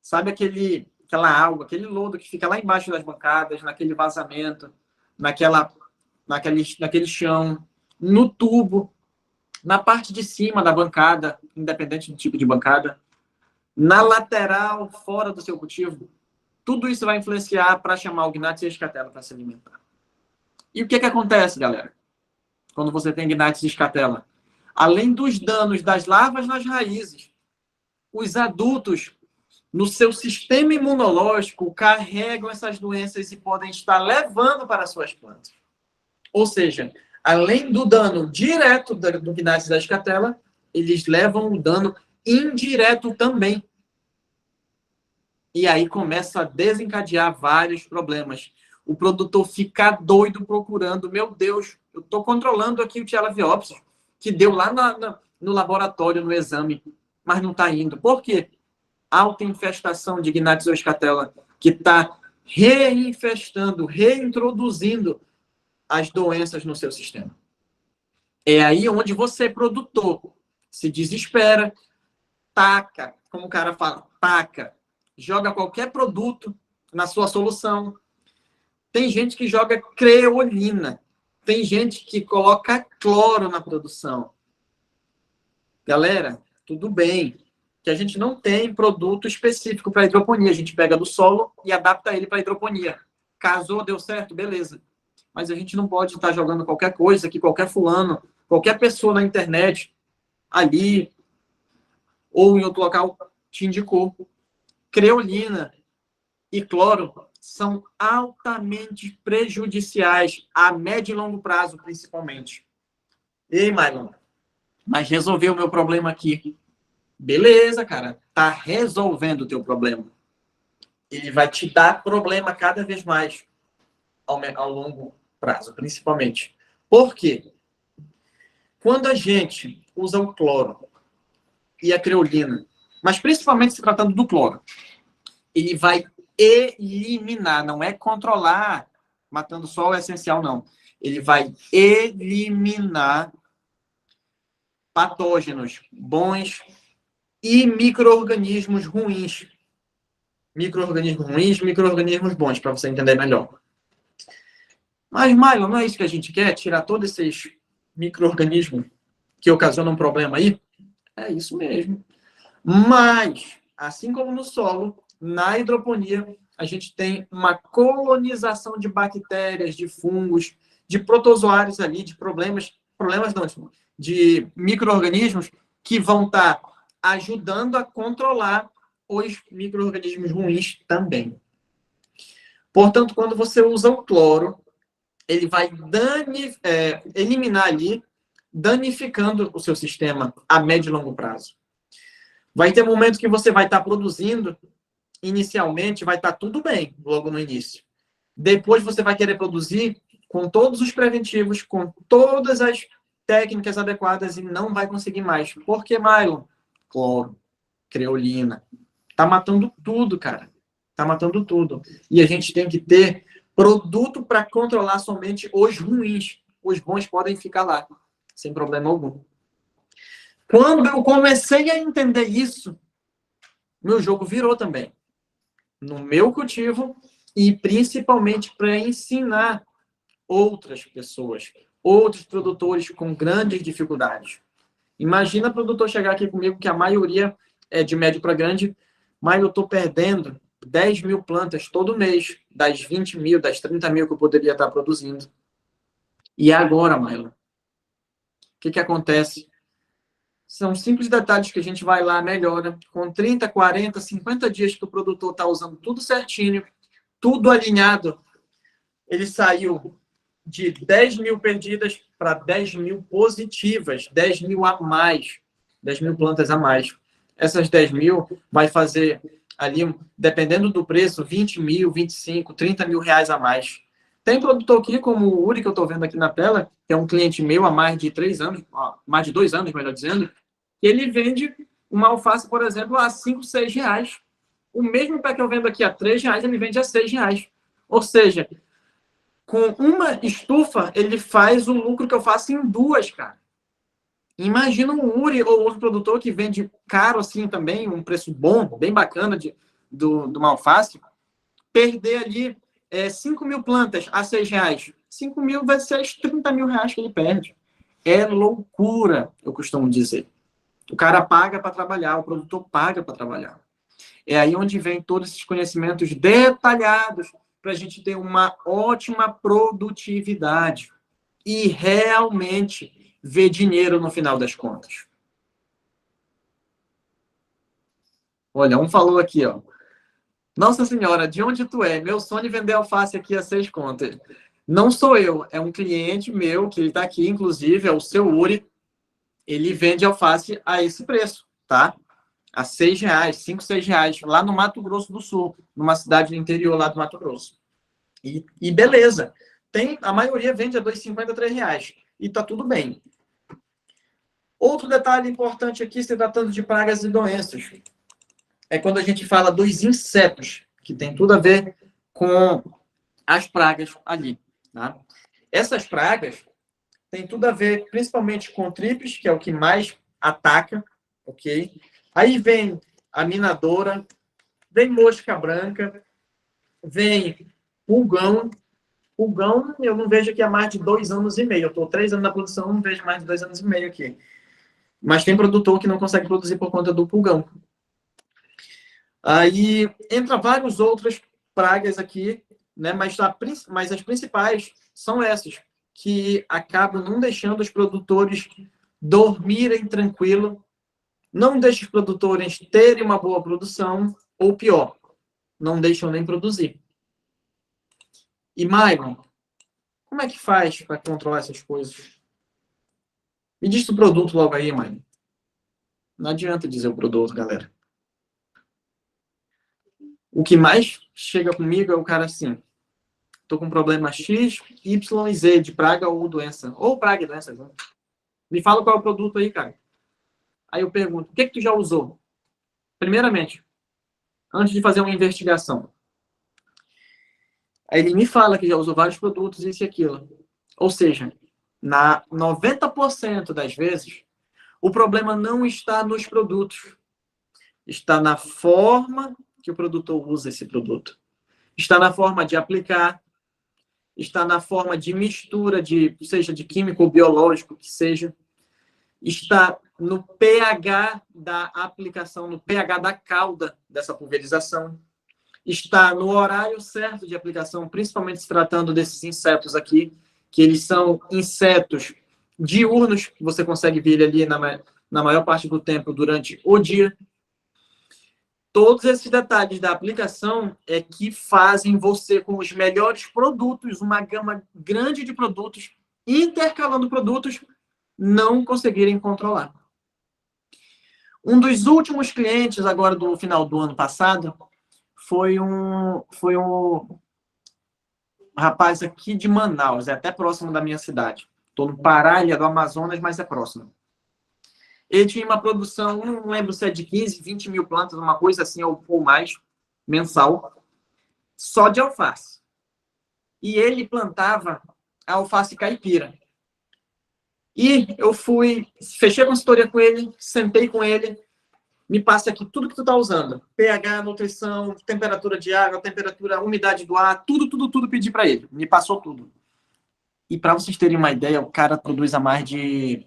Sabe aquela água, aquele lodo que fica lá embaixo das bancadas, naquele vazamento, naquele chão, no tubo, na parte de cima da bancada, independente do tipo de bancada, na lateral, fora do seu cultivo, tudo isso vai influenciar para chamar o Ignates e a escatela para se alimentar. E o que acontece, galera? Quando você tem Ignates e escatela? Além dos danos das larvas nas raízes, os adultos, no seu sistema imunológico, carregam essas doenças e podem estar levando para as suas plantas. Ou seja, além do dano direto do Gnats da escatela, eles levam o dano indireto também. E aí começa a desencadear vários problemas. O produtor fica doido procurando, meu Deus, eu estou controlando aqui o Tialaviopsis, que deu lá no laboratório, no exame, mas não está indo. Por quê? Alta infestação de Gnats escatela, que está reinfestando, reintroduzindo as doenças no seu sistema. É aí onde você, produtor, se desespera, taca, como o cara fala, taca, joga qualquer produto na sua solução. Tem gente que joga creolina, tem gente que coloca cloro na produção. Galera, tudo bem, que a gente não tem produto específico para hidroponia, a gente pega do solo e adapta ele para hidroponia. Casou, deu certo, beleza. Mas a gente não pode estar jogando qualquer coisa que qualquer fulano, qualquer pessoa na internet, ali, ou em outro local, te indicou. Creolina e cloro são altamente prejudiciais a médio e longo prazo, principalmente. Ei, Marlon, mas resolveu o meu problema aqui. Beleza, cara, tá resolvendo o teu problema. Ele vai te dar problema cada vez mais ao longo prazo, principalmente. Por quê? Quando a gente usa o cloro e a creolina, mas principalmente se tratando do cloro, ele vai eliminar, não é controlar, matando só o essencial, não. Ele vai eliminar patógenos bons e micro-organismos ruins. Micro-organismos ruins, micro-organismos bons, para você entender melhor. Mas, Milo, não é isso que a gente quer? Tirar todos esses micro-organismos que ocasionam um problema aí? É isso mesmo. Mas, assim como no solo, na hidroponia, a gente tem uma colonização de bactérias, de fungos, de protozoários ali, de problemas não, de micro-organismos que vão estar ajudando a controlar os micro-organismos ruins também. Portanto, quando você usa o cloro, ele vai eliminar ali, danificando o seu sistema a médio e longo prazo. Vai ter momentos que você vai estar produzindo, inicialmente vai estar tudo bem, logo no início. Depois você vai querer produzir com todos os preventivos, com todas as técnicas adequadas e não vai conseguir mais. Por que, Mylon? Cloro, creolina. Tá matando tudo, cara. Tá matando tudo. E a gente tem que ter produto para controlar somente os ruins. Os bons podem ficar lá, sem problema algum. Quando eu comecei a entender isso, meu jogo virou também. No meu cultivo e principalmente para ensinar outras pessoas, outros produtores com grandes dificuldades. Imagina o produtor chegar aqui comigo, que a maioria é de médio para grande, mas eu estou perdendo 10 mil plantas todo mês, das 20 mil, das 30 mil que eu poderia estar produzindo. E agora, Milo, o que acontece? São simples detalhes que a gente vai lá, melhora. Com 30, 40, 50 dias que o produtor está usando tudo certinho, tudo alinhado, ele saiu de 10 mil perdidas para 10 mil positivas, 10 mil a mais, 10 mil plantas a mais. Essas 10 mil vai fazer ali, dependendo do preço, 20 mil, 25, 30 mil reais a mais. Tem produtor aqui, como o Uri, que eu estou vendo aqui na tela, que é um cliente meu há mais de 3 anos, mais de 2 anos, melhor dizendo, que ele vende uma alface, por exemplo, a 5, 6 reais. O mesmo pé que eu vendo aqui a 3 reais, ele vende a 6 reais. Ou seja, com uma estufa, ele faz o lucro que eu faço em 2, cara. Imagina um Uri ou outro produtor que vende caro assim também, um preço bom, bem bacana do uma alface, perder ali 5 mil plantas a 6 reais. 5 mil vai ser as 30 mil reais que ele perde. É loucura, eu costumo dizer. O cara paga para trabalhar, o produtor paga para trabalhar. É aí onde vem todos esses conhecimentos detalhados para a gente ter uma ótima produtividade e realmente ver dinheiro no final das contas. Olha, um falou aqui, ó. Nossa Senhora, de onde tu é? Meu sonho é vender alface aqui a 6 contas. Não sou eu, é um cliente meu, que ele está aqui, inclusive, é o seu Uri. Ele vende alface a esse preço, tá? A R$ 6, 5, R$ 6, lá no Mato Grosso do Sul, numa cidade do interior lá do Mato Grosso. E beleza. A maioria vende a R$ 2,50, R$ 3. E tá tudo bem. Outro detalhe importante aqui, se tratando de pragas e doenças, é quando a gente fala dos insetos, que tem tudo a ver com as pragas ali, tá? Essas pragas têm tudo a ver principalmente com tripes, que é o que mais ataca, ok? Aí vem a minadora, vem mosca branca, vem pulgão. Pulgão, eu não vejo aqui há mais de 2 anos e meio. Eu estou 3 anos na produção, não vejo mais de 2 anos e meio aqui. Mas tem produtor que não consegue produzir por conta do pulgão. Aí entra várias outras pragas aqui, né? Mas as principais são essas, que acabam não deixando os produtores dormirem tranquilo, não deixam os produtores terem uma boa produção, ou pior, não deixam nem produzir. E, Maicon, como é que faz para controlar essas coisas? Me diz o produto logo aí, Maicon. Não adianta dizer o produto, galera. O que mais chega comigo é o cara assim, tô com problema X, Y e Z de praga ou doença. Ou praga e doença. Né? Me fala qual é o produto aí, cara. Aí eu pergunto, o que tu já usou? Primeiramente, antes de fazer uma investigação. Aí ele me fala que já usou vários produtos, isso e aquilo. Ou seja, na 90% das vezes, o problema não está nos produtos. Está na forma que o produtor usa esse produto. Está na forma de aplicar, está na forma de mistura, seja de químico ou biológico, que seja. Está no pH da aplicação, no pH da cauda dessa pulverização. Está no horário certo de aplicação, principalmente se tratando desses insetos aqui, que eles são insetos diurnos, que você consegue ver ali na maior parte do tempo durante o dia. Todos esses detalhes da aplicação é que fazem você, com os melhores produtos, uma gama grande de produtos, intercalando produtos, não conseguirem controlar. Um dos últimos clientes, agora do final do ano passado, foi um rapaz aqui de Manaus, é até próximo da minha cidade. Estou no Pará, ele é do Amazonas, mas é próximo. Ele tinha uma produção, não lembro se é de 15, 20 mil plantas, uma coisa assim, ou mais, mensal, só de alface. E ele plantava a alface caipira. E eu fechei a consultoria com ele, sentei com ele, me passa aqui tudo que tu tá usando. pH, nutrição, temperatura de água, temperatura, umidade do ar, tudo pedi para ele. Me passou tudo. E para vocês terem uma ideia, o cara produz há mais de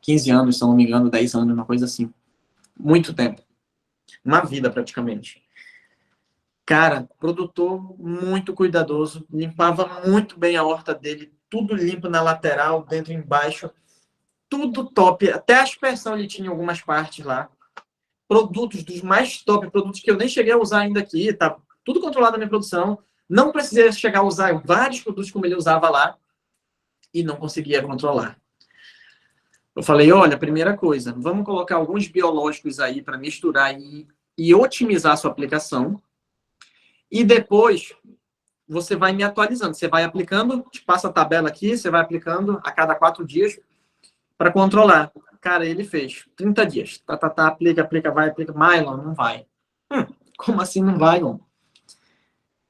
15 anos, se eu não me engano, 10 anos, uma coisa assim. Muito tempo. Uma vida, praticamente. Cara, produtor muito cuidadoso, limpava muito bem a horta dele, tudo limpo na lateral, dentro e embaixo, tudo top. Até a aspersão ele tinha algumas partes lá. Produtos dos mais top, produtos que eu nem cheguei a usar ainda aqui, tá tudo controlado na minha produção. Não precisei chegar a usar vários produtos como ele usava lá e não conseguia controlar. Eu falei, olha, primeira coisa, vamos colocar alguns biológicos aí para misturar e otimizar a sua aplicação. E depois você vai me atualizando. Você vai aplicando, te passa a tabela aqui, você vai aplicando a cada 4 dias para controlar. Cara, ele fez 30 dias. Aplica, vai, aplica. Mylon, não vai. Como assim não vai, não?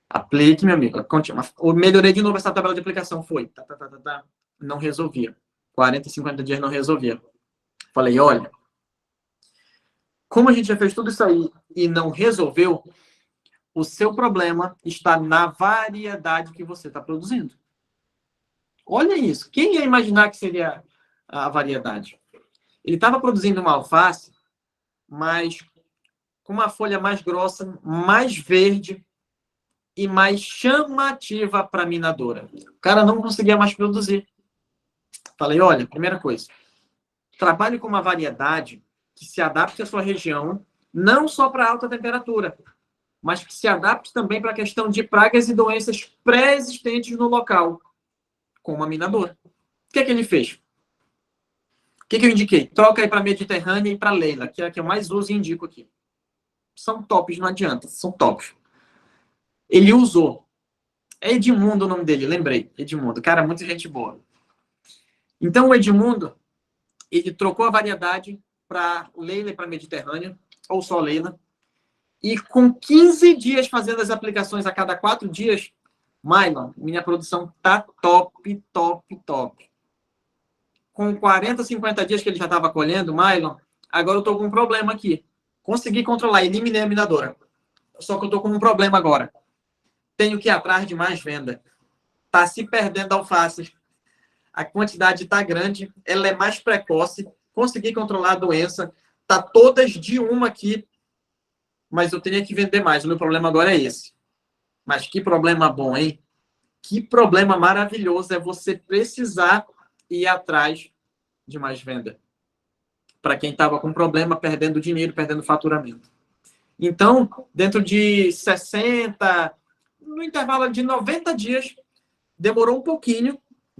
Aplique, meu amigo. Eu melhorei de novo essa tabela de aplicação. Foi. Não resolvia. 40, 50 dias não resolvia. Falei, olha, como a gente já fez tudo isso aí e não resolveu, o seu problema está na variedade que você está produzindo. Olha isso. Quem ia imaginar que seria a variedade? Ele estava produzindo uma alface, mas com uma folha mais grossa, mais verde e mais chamativa para a minadora. O cara não conseguia mais produzir. Falei, olha, primeira coisa, trabalhe com uma variedade que se adapte à sua região, não só para alta temperatura, mas que se adapte também para a questão de pragas e doenças pré-existentes no local. com uma minadora. O que é que ele fez? O que é que eu indiquei? Troca aí para Mediterrânea e para Leila, que é a que eu mais uso e indico aqui. São tops, não adianta, são tops. Ele usou. É Edmundo o nome dele, lembrei. Edmundo, cara, muita gente boa. Então, o Edmundo, ele trocou a variedade para Leila e para Mediterrânea, ou só Leila. E com 15 dias fazendo as aplicações a cada 4 dias, Mylon, minha produção tá top, top, top. Com 40, 50 dias que ele já estava colhendo, Mylon, agora eu tô com um problema aqui. Consegui controlar, eliminei a minadora. Só que eu tô com um problema agora. Tenho que ir atrás de mais venda. Tá se perdendo alfaces. A quantidade está grande, ela é mais precoce, consegui controlar a doença, tá todas de uma aqui, mas eu teria que vender mais. O meu problema agora é esse. Mas que problema bom, hein? Que problema maravilhoso é você precisar ir atrás de mais venda. Para quem estava com problema, perdendo dinheiro, perdendo faturamento. Então, dentro de 60, no intervalo de 90 dias, demorou um pouquinho,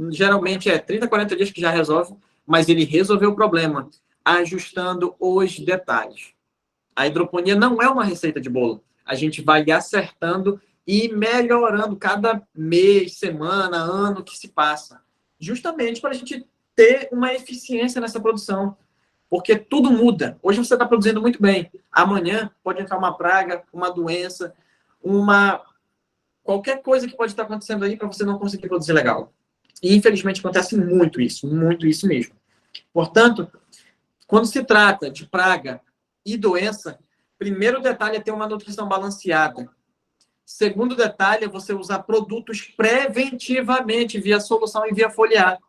geralmente é 30, 40 dias que já resolve, mas ele resolveu o problema, ajustando os detalhes. A hidroponia não é uma receita de bolo. A gente vai acertando e melhorando cada mês, semana, ano que se passa. Justamente para a gente ter uma eficiência nessa produção. Porque tudo muda. Hoje você está produzindo muito bem. Amanhã pode entrar uma praga, uma doença, qualquer coisa que pode estar acontecendo aí para você não conseguir produzir legal. E, infelizmente, acontece muito isso mesmo. Portanto, quando se trata de praga e doença, primeiro detalhe é ter uma nutrição balanceada. Segundo detalhe é você usar produtos preventivamente via solução e via foliar.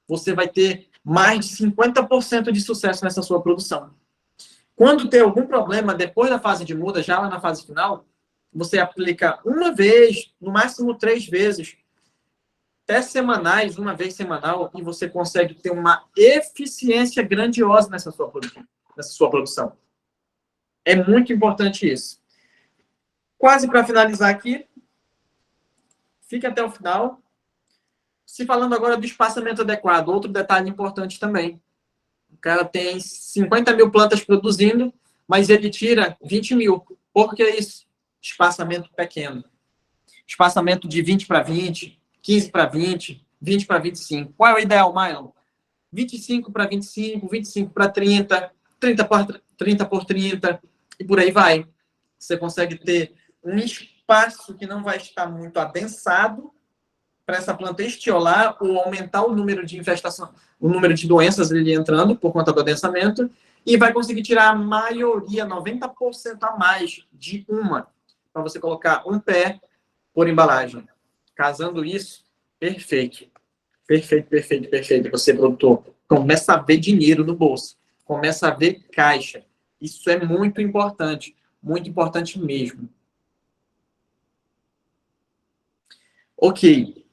Você vai ter mais de 50% de sucesso nessa sua produção. Quando tem algum problema, depois da fase de muda, já lá na fase final, você aplica uma vez, no máximo 3 vezes, testes semanais, uma vez semanal, e você consegue ter uma eficiência grandiosa nessa sua produção. É muito importante isso. Quase para finalizar aqui, fique até o final. Se falando agora do espaçamento adequado, outro detalhe importante também. O cara tem 50 mil plantas produzindo, mas ele tira 20 mil. Por que isso? Espaçamento pequeno. Espaçamento de 20 para 20, 15 para 20, 20 para 25. Qual é o ideal, Mylon? 25 para 25, 25 para 30, 30 por 30, e por aí vai. Você consegue ter um espaço que não vai estar muito adensado para essa planta estiolar ou aumentar o número de infestação, o número de doenças ali entrando por conta do adensamento, e vai conseguir tirar a maioria, 90% a mais de uma, para você colocar um pé por embalagem. Casando isso, perfeito. Perfeito, perfeito, perfeito. Você, produtor, começa a ver dinheiro no bolso, começa a ver caixa. Isso é muito importante mesmo. Ok.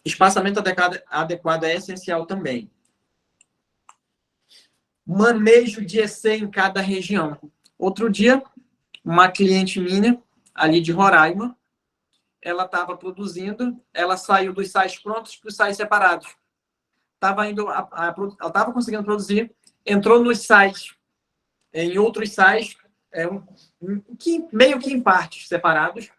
Espaçamento adequado é essencial também. Manejo de EC em cada região. Outro dia, uma cliente minha, ali de Roraima, ela estava produzindo, ela saiu dos sais prontos para os sais separados. Ela estava conseguindo produzir, entrou nos sais, em outros sais, meio que em partes separados,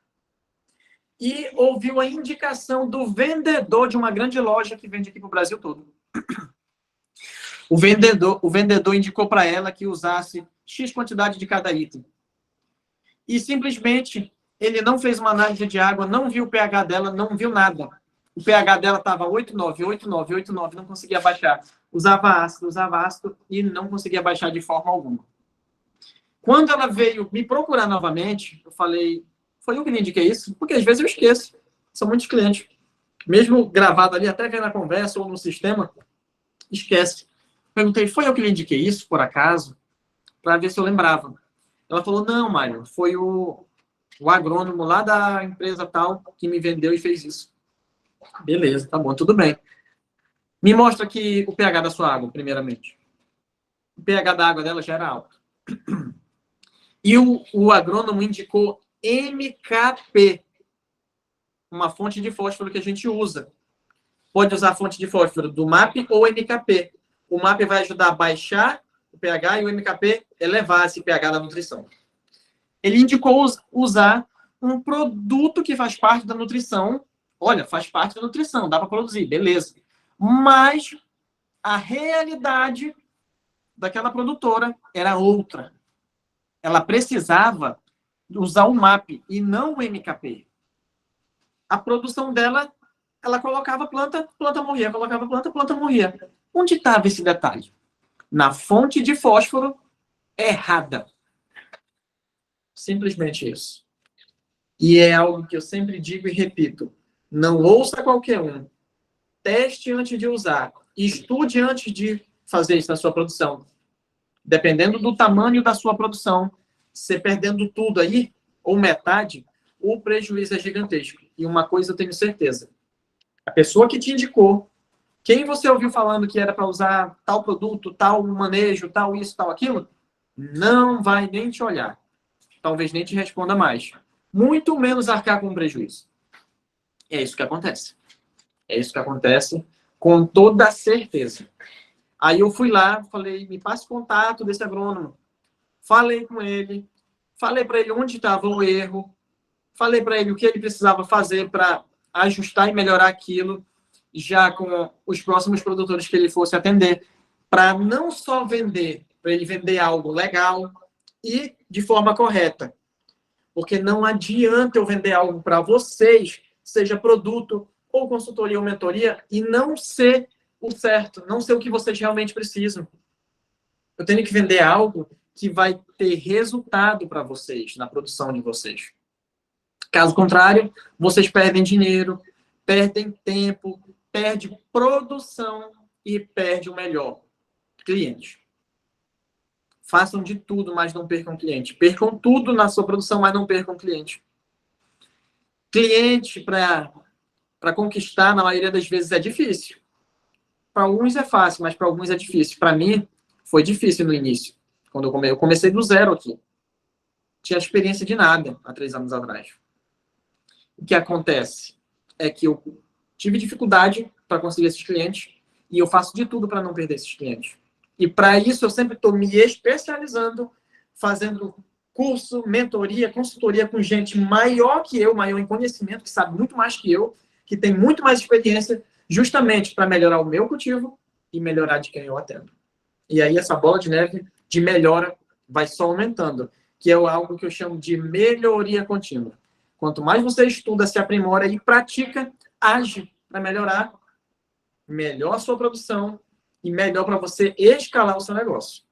e ouviu a indicação do vendedor de uma grande loja que vende aqui para o Brasil todo. O vendedor indicou para ela que usasse X quantidade de cada item. E simplesmente ele não fez uma análise de água, não viu o pH dela, não viu nada. O pH dela estava 8,9, 8,9, 8,9, não conseguia baixar. Usava ácido e não conseguia baixar de forma alguma. Quando ela veio me procurar novamente, eu falei, foi eu que lhe indiquei isso? Porque às vezes eu esqueço. São muitos clientes. Mesmo gravado ali, até vendo a conversa ou no sistema, esquece. Perguntei, foi eu que lhe indiquei isso, por acaso? Para ver se eu lembrava. Ela falou, não, Mário, foi o agrônomo lá da empresa tal que me vendeu e fez isso. Beleza, tá bom, tudo bem. Me mostra aqui o pH da sua água, primeiramente. O pH da água dela já era alto. E o agrônomo indicou MKP, uma fonte de fósforo que a gente usa. pode usar a fonte de fósforo do MAP ou MKP. O MAP vai ajudar a baixar o pH e o MKP elevar esse pH da nutrição. Ele indicou usar um produto que faz parte da nutrição. Olha, faz parte da nutrição, dá para produzir, beleza. Mas a realidade daquela produtora era outra. Ela precisava usar o MAP e não o MKP. A produção dela, ela colocava planta, planta morria, colocava planta, planta morria. Onde estava esse detalhe? Na fonte de fósforo errada. Simplesmente isso. E é algo que eu sempre digo e repito. Não ouça qualquer um. Teste antes de usar. Estude antes de fazer isso na sua produção. Dependendo do tamanho da sua produção, você perdendo tudo aí, ou metade, o prejuízo é gigantesco. E uma coisa eu tenho certeza. A pessoa que te indicou, quem você ouviu falando que era para usar tal produto, tal manejo, tal isso, tal aquilo, não vai nem te olhar. Talvez nem te responda mais. Muito menos arcar com prejuízo. É isso que acontece. É isso que acontece com toda certeza. Aí eu fui lá, falei, me passe contato desse agrônomo. Falei com ele, falei para ele onde estava o erro, falei para ele o que ele precisava fazer para ajustar e melhorar aquilo, já com os próximos produtores que ele fosse atender, para não só vender, para ele vender algo legal e de forma correta. Porque não adianta eu vender algo para vocês, seja produto ou consultoria ou mentoria, e não ser o certo, não ser o que vocês realmente precisam. Eu tenho que vender algo que vai ter resultado para vocês, na produção de vocês. Caso contrário, vocês perdem dinheiro, perdem tempo, perdem produção e perdem o melhor, cliente. Façam de tudo, mas não percam cliente. Percam tudo na sua produção, mas não percam cliente. Cliente, para conquistar, na maioria das vezes, é difícil. Para alguns é fácil, mas para alguns é difícil. Para mim, foi difícil no início. Quando eu comecei do zero aqui. Não tinha experiência de nada há 3 anos atrás. O que acontece é que eu tive dificuldade para conseguir esses clientes e eu faço de tudo para não perder esses clientes. E para isso eu sempre estou me especializando, fazendo curso, mentoria, consultoria com gente maior que eu, maior em conhecimento, que sabe muito mais que eu, que tem muito mais experiência, justamente para melhorar o meu cultivo e melhorar de quem eu atendo. E aí essa bola de neve de melhora vai só aumentando, que é algo que eu chamo de melhoria contínua. Quanto mais você estuda, se aprimora e pratica, age para melhorar, melhor a sua produção e melhor para você escalar o seu negócio.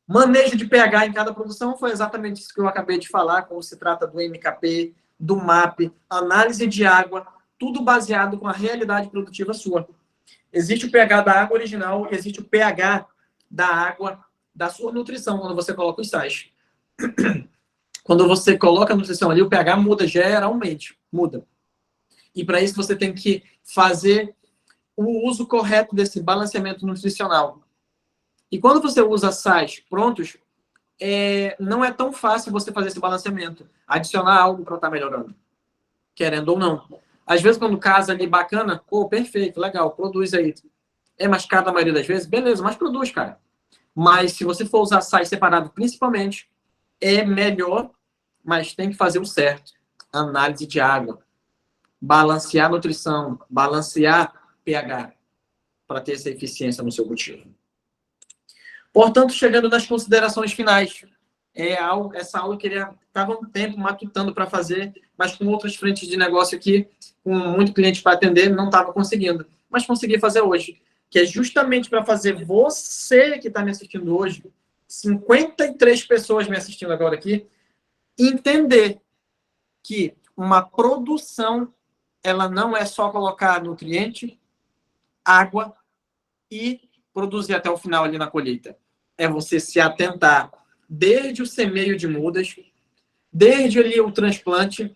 Manejo de pH em cada produção foi exatamente isso que eu acabei de falar, quando se trata do MKP, do MAP, análise de água, tudo baseado com a realidade produtiva sua. Existe o pH da água original, existe o pH da água da sua nutrição, quando você coloca os sais. Quando você coloca a nutrição ali, o pH muda geralmente, muda. E para isso você tem que fazer o uso correto desse balanceamento nutricional. E quando você usa sais prontos, não é tão fácil você fazer esse balanceamento, adicionar algo para estar melhorando, querendo ou não. Às vezes, quando casa ali bacana, pô, perfeito, legal, produz aí. É mais caro na maioria das vezes? Beleza, mas produz, cara. Mas se você for usar sais separado principalmente, é melhor, mas tem que fazer o certo. Análise de água, balancear a nutrição, balancear pH, para ter essa eficiência no seu cultivo. Portanto, chegando nas considerações finais, essa aula que ele estava um tempo matutando para fazer, mas com outras frentes de negócio aqui, com muito cliente para atender, não estava conseguindo. Mas consegui fazer hoje, que é justamente para fazer você que está me assistindo hoje, 53 pessoas me assistindo agora aqui, entender que uma produção, ela não é só colocar nutriente, água e produzir até o final ali na colheita. É você se atentar desde o semeio de mudas, desde ali o transplante,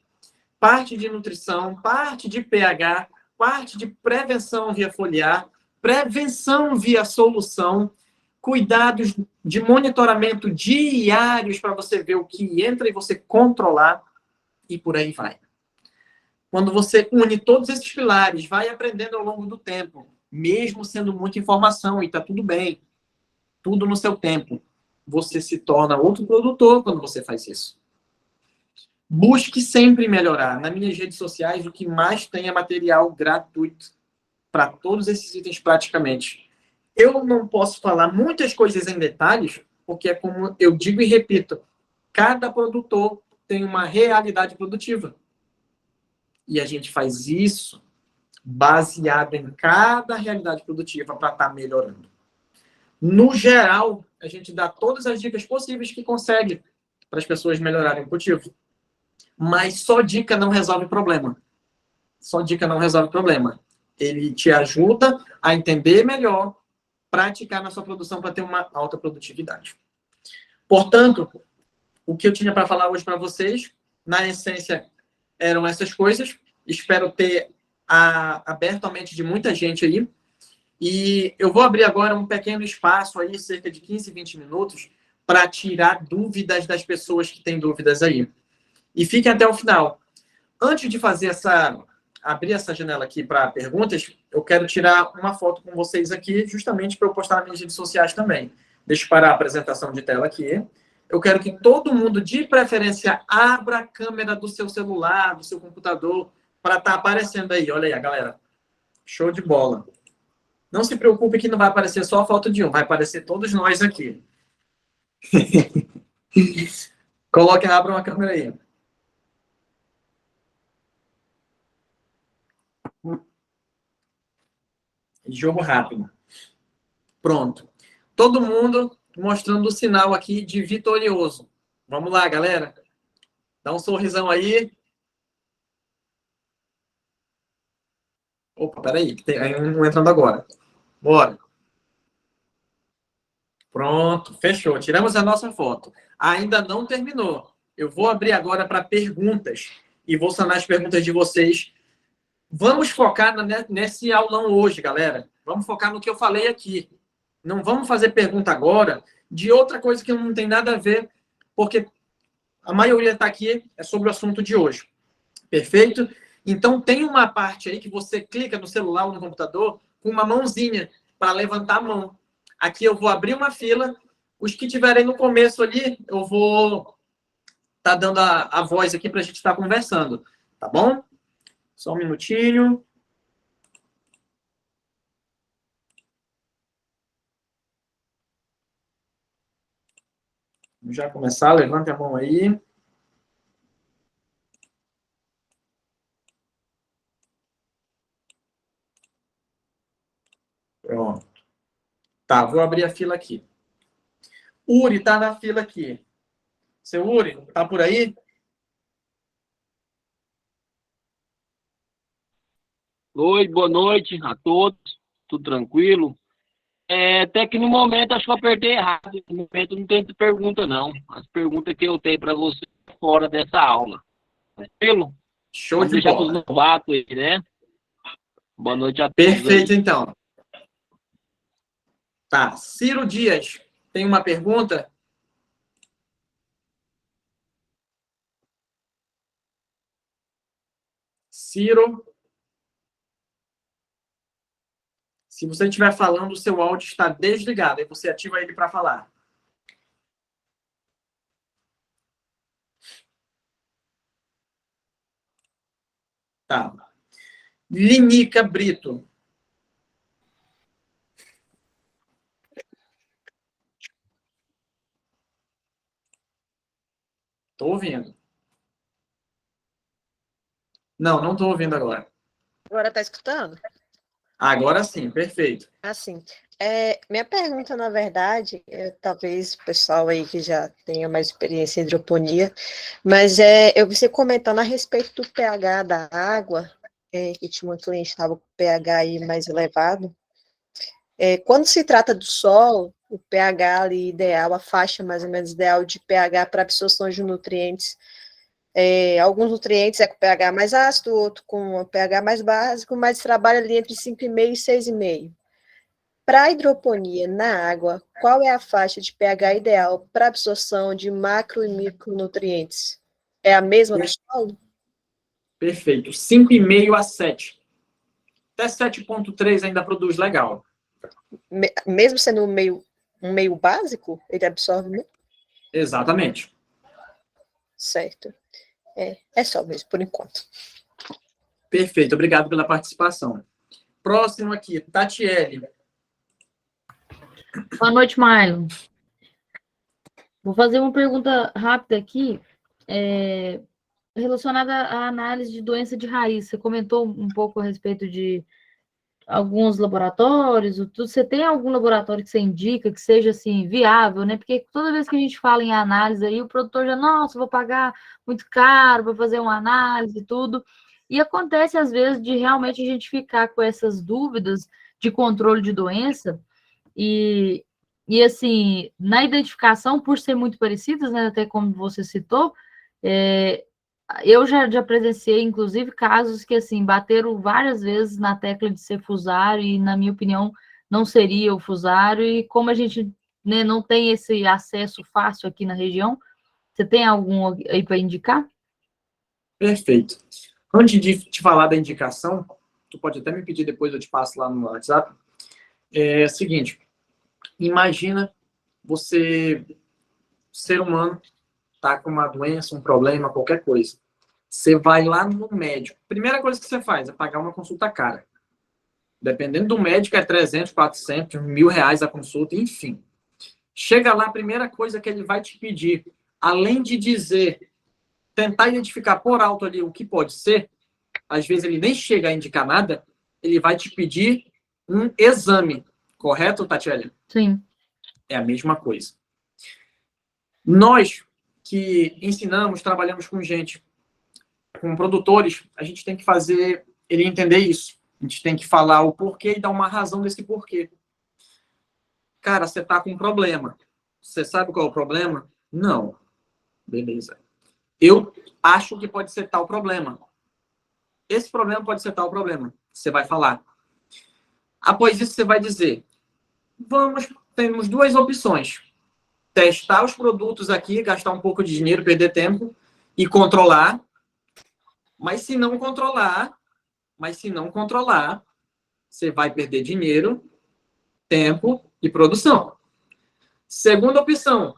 parte de nutrição, parte de pH, parte de prevenção via foliar, prevenção via solução, cuidados de monitoramento diários para você ver o que entra e você controlar, e por aí vai. Quando você une todos esses pilares, vai aprendendo ao longo do tempo, mesmo sendo muita informação, e está tudo bem, tudo no seu tempo. Você se torna outro produtor quando você faz isso. Busque sempre melhorar. Nas minhas redes sociais, o que mais tem é material gratuito para todos esses itens praticamente. Eu não posso falar muitas coisas em detalhes, porque é como eu digo e repito, cada produtor tem uma realidade produtiva. E a gente faz isso baseado em cada realidade produtiva para estar melhorando. No geral, a gente dá todas as dicas possíveis que consegue para as pessoas melhorarem o cultivo. Mas só dica não resolve problema. Só dica não resolve problema. Ele te ajuda a entender melhor, praticar na sua produção para ter uma alta produtividade. Portanto, o que eu tinha para falar hoje para vocês, na essência, eram essas coisas. Espero ter aberto a mente de muita gente aí. E eu vou abrir agora um pequeno espaço aí, cerca de 15, 20 minutos, para tirar dúvidas das pessoas que têm dúvidas aí. E fiquem até o final. Antes de abrir essa janela aqui para perguntas, eu quero tirar uma foto com vocês aqui, justamente para eu postar nas minhas redes sociais também. Deixa eu parar a apresentação de tela aqui. Eu quero que todo mundo, de preferência, abra a câmera do seu celular, do seu computador, para estar aparecendo aí. Olha aí, galera. Show de bola. Não se preocupe que não vai aparecer só a foto de um, vai aparecer todos nós aqui. Coloque, abra uma câmera aí. Jogo rápido. Pronto. Todo mundo mostrando o sinal aqui de vitorioso. Vamos lá, galera. Dá um sorrisão aí. Opa, peraí, que tem um entrando agora. Bora. Pronto, fechou. Tiramos a nossa foto. Ainda não terminou. Eu vou abrir agora para perguntas e vou sanar as perguntas de vocês. Vamos focar nesse aulão hoje, galera. Vamos focar no que eu falei aqui. Não vamos fazer pergunta agora de outra coisa que não tem nada a ver, porque a maioria está aqui é sobre o assunto de hoje. Perfeito? Então, tem uma parte aí que você clica no celular ou no computador com uma mãozinha para levantar a mão. Aqui eu vou abrir uma fila. Os que tiverem no começo ali, eu vou estar dando a voz aqui para a gente estar conversando. Tá bom? Só um minutinho. Vamos já começar. Levante a mão aí. Pronto. Tá, vou abrir a fila aqui. Uri tá na fila aqui. Seu Uri, tá por aí? Oi, boa noite a todos, tudo tranquilo? Até que no momento acho que eu apertei errado, no momento não tem pergunta não, as perguntas que eu tenho para você fora dessa aula, tranquilo? Show Vamos de deixar para os bola. novatos aí, né? Boa noite a todos Perfeito, aí. então. Tá, Ciro Dias, tem uma pergunta? Ciro, se você estiver falando, o seu áudio está desligado, aí você ativa ele para falar. Tá. Linica Brito. Tô ouvindo. Não, não tô ouvindo agora. Agora tá escutando? Agora sim, perfeito. Assim, minha pergunta, na verdade, talvez o pessoal aí que já tenha mais experiência em hidroponia, mas eu vi você comentando a respeito do pH da água, que tinha uma cliente que estava com pH aí mais elevado. Quando se trata do solo, o pH ali ideal, a faixa mais ou menos ideal de pH para absorção de nutrientes, alguns nutrientes com pH mais ácido, outro com pH mais básico, mas trabalha ali entre 5,5 e 6,5. Para a hidroponia na água, qual é a faixa de pH ideal para absorção de macro e micronutrientes? É a mesma do solo? Perfeito. 5,5 a 7. Até 7,3 ainda produz legal. Mesmo sendo um meio básico, ele absorve muito? Exatamente. Certo. É só mesmo, por enquanto. Perfeito. Obrigado pela participação. Próximo aqui, Tatiele. Boa noite, Marlon. Vou fazer uma pergunta rápida aqui, relacionada à análise de doença de raiz. Você comentou um pouco a respeito de alguns laboratórios, tudo. Você tem algum laboratório que você indica que seja assim viável, né? Porque toda vez que a gente fala em análise aí, o produtor já, nossa, vou pagar muito caro para fazer uma análise e tudo. E acontece às vezes de realmente a gente ficar com essas dúvidas de controle de doença e assim, na identificação, por ser muito parecidas, né, até como você citou, eu já presenciei, inclusive, casos que, assim, bateram várias vezes na tecla de ser fusário e, na minha opinião, não seria o fusário. E como a gente, né, não tem esse acesso fácil aqui na região, você tem algum aí para indicar? Perfeito. Antes de te falar da indicação, tu pode até me pedir depois, eu te passo lá no WhatsApp. É o seguinte, imagina você, ser humano, tá com uma doença, um problema, qualquer coisa. Você vai lá no médico. Primeira coisa que você faz é pagar uma consulta cara. Dependendo do médico, é 300, 400, R$ 1.000 a consulta, enfim. Chega lá, a primeira coisa que ele vai te pedir, além de dizer, tentar identificar por alto ali o que pode ser, às vezes ele nem chega a indicar nada, ele vai te pedir um exame. Correto, Tatiana? Sim. É a mesma coisa. Nós que ensinamos, trabalhamos com gente, com produtores, a gente tem que fazer ele entender isso. A gente tem que falar o porquê e dar uma razão desse porquê. Cara, você tá com um problema. Você sabe qual é o problema? Não. Beleza. Eu acho que pode ser tal problema. Esse problema pode ser tal problema. Você vai falar. Após isso, você vai dizer: temos duas opções. Testar os produtos aqui, gastar um pouco de dinheiro, perder tempo e controlar. Mas se não controlar, você vai perder dinheiro, tempo e produção. Segunda opção,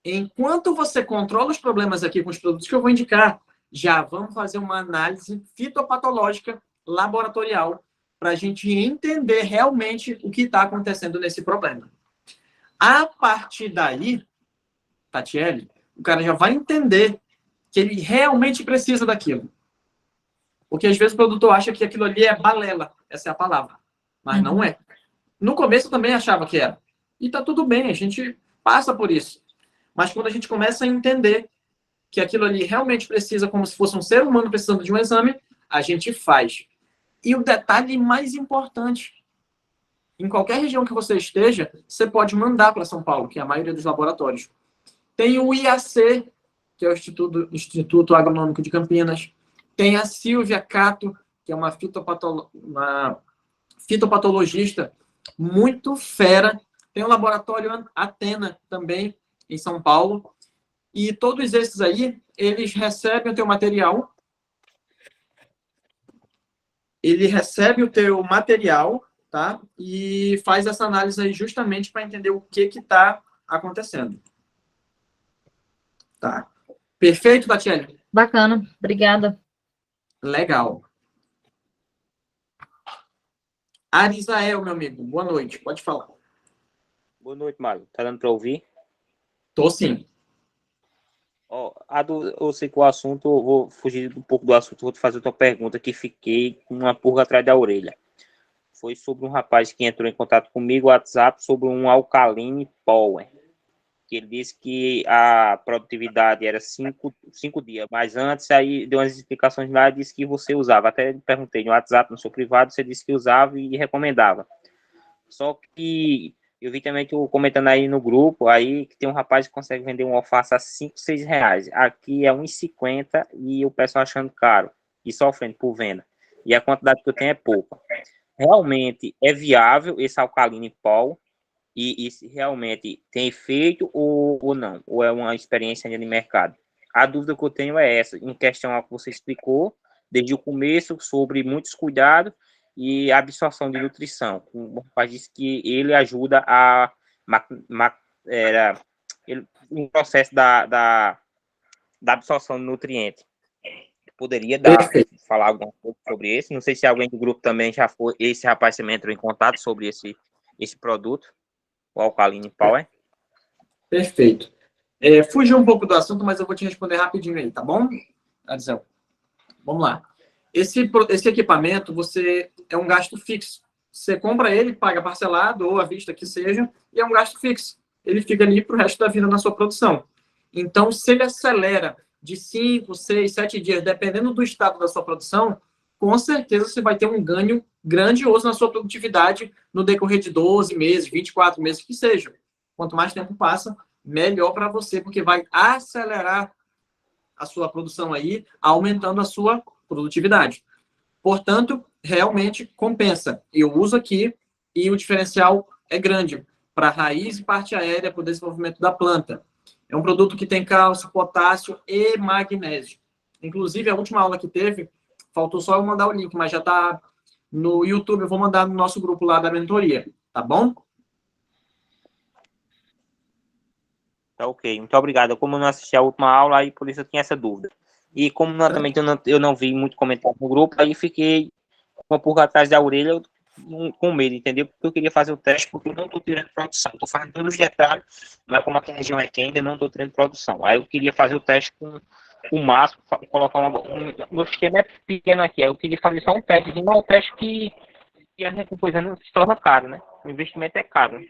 enquanto você controla os problemas aqui com os produtos que eu vou indicar, já vamos fazer uma análise fitopatológica laboratorial para a gente entender realmente o que está acontecendo nesse problema. A partir daí, Tatiele, o cara já vai entender que ele realmente precisa daquilo. Porque às vezes o produtor acha que aquilo ali é balela, essa é a palavra, mas não é. No começo eu também achava que era. E tá tudo bem, a gente passa por isso. Mas quando a gente começa a entender que aquilo ali realmente precisa, como se fosse um ser humano precisando de um exame, a gente faz. E o detalhe mais importante, em qualquer região que você esteja, você pode mandar para São Paulo, que é a maioria dos laboratórios. Tem o IAC, que é o Instituto Agronômico de Campinas. Tem a Silvia Cato, que é uma fitopatologista muito fera. Tem o laboratório Atena também, em São Paulo. E todos esses aí, eles recebem o teu material. Ele recebe o teu material, tá? E faz essa análise aí justamente para entender o que está acontecendo. Tá. Perfeito, Tatiana? Bacana, obrigada. Legal. Arisael, meu amigo, boa noite, pode falar. Boa noite, Mário. Tá dando para ouvir? Tô sim. Eu sei que o assunto, eu vou fugir um pouco do assunto, vou te fazer outra pergunta que fiquei com uma pulga atrás da orelha. Foi sobre um rapaz que entrou em contato comigo no WhatsApp sobre um Alkaline Power. Que ele disse que a produtividade era 5 dias, mas antes aí deu umas explicações lá e disse que você usava. Até perguntei no WhatsApp, no seu privado, você disse que usava e recomendava. Só que eu vi também tu comentando aí no grupo, aí que tem um rapaz que consegue vender um alface a R$5, R$6. Aqui é R$1,50 e o pessoal achando caro e sofrendo por venda. E a quantidade que eu tenho é pouca. Realmente é viável esse Alkaline Power? E se realmente tem efeito ou não? Ou é uma experiência ainda de mercado? A dúvida que eu tenho é essa, em questão ao que você explicou, desde o começo, sobre muitos cuidados e absorção de nutrição. O rapaz disse que ele ajuda a no processo da absorção de nutrientes. Poderia falar alguma coisa sobre esse? Não sei se alguém do grupo também já foi, esse rapaz também entrou em contato sobre esse produto, o Alkaline Power. Perfeito. Fugiu um pouco do assunto, mas eu vou te responder rapidinho aí, tá bom, Adzel? Vamos lá. Esse equipamento, é um gasto fixo. Você compra ele, paga parcelado ou à vista que seja, e é um gasto fixo. Ele fica ali para o resto da vida na sua produção. Então, se ele acelera de 5, 6, 7 dias, dependendo do estado da sua produção, com certeza você vai ter um ganho grandioso na sua produtividade no decorrer de 12 meses, 24 meses, que seja. Quanto mais tempo passa, melhor para você, porque vai acelerar a sua produção aí, aumentando a sua produtividade. Portanto, realmente compensa. Eu uso aqui e o diferencial é grande para raiz e parte aérea, para o desenvolvimento da planta. É um produto que tem cálcio, potássio e magnésio. Inclusive, a última aula que teve, faltou só eu mandar o link, mas já está no YouTube, eu vou mandar no nosso grupo lá da mentoria, tá bom? Tá ok, muito obrigado. Como eu não assisti a última aula, aí por isso eu tinha essa dúvida. E como também eu não vi muito comentário no grupo, aí fiquei com a pulga atrás da orelha com medo, entendeu? Porque eu queria fazer o teste, porque eu não estou tirando produção. Estou fazendo todos os detalhes, mas como aqui a região é quente, eu não estou tirando produção. Aí eu queria fazer o teste com o máximo, colocar meu esquema é pequeno aqui. Aí eu queria fazer só um teste, não um teste que a recomposição se torna caro, né? O investimento é caro, né?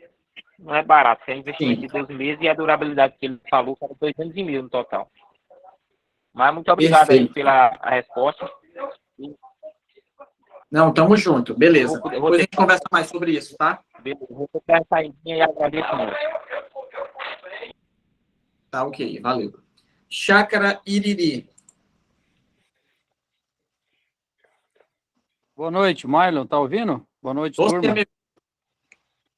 Não é barato, é investimento de 12 meses e a durabilidade que ele falou foi 2 anos e meio no total. Mas muito obrigado aí pela resposta. Não, tamo junto. Beleza. Depois a gente conversa mais sobre isso, tá? Beleza. Vou ter a saída e agradeço muito. Tá ok, valeu. Chácara Iriri. Boa noite, Marlon, tá ouvindo? Boa noite, turma.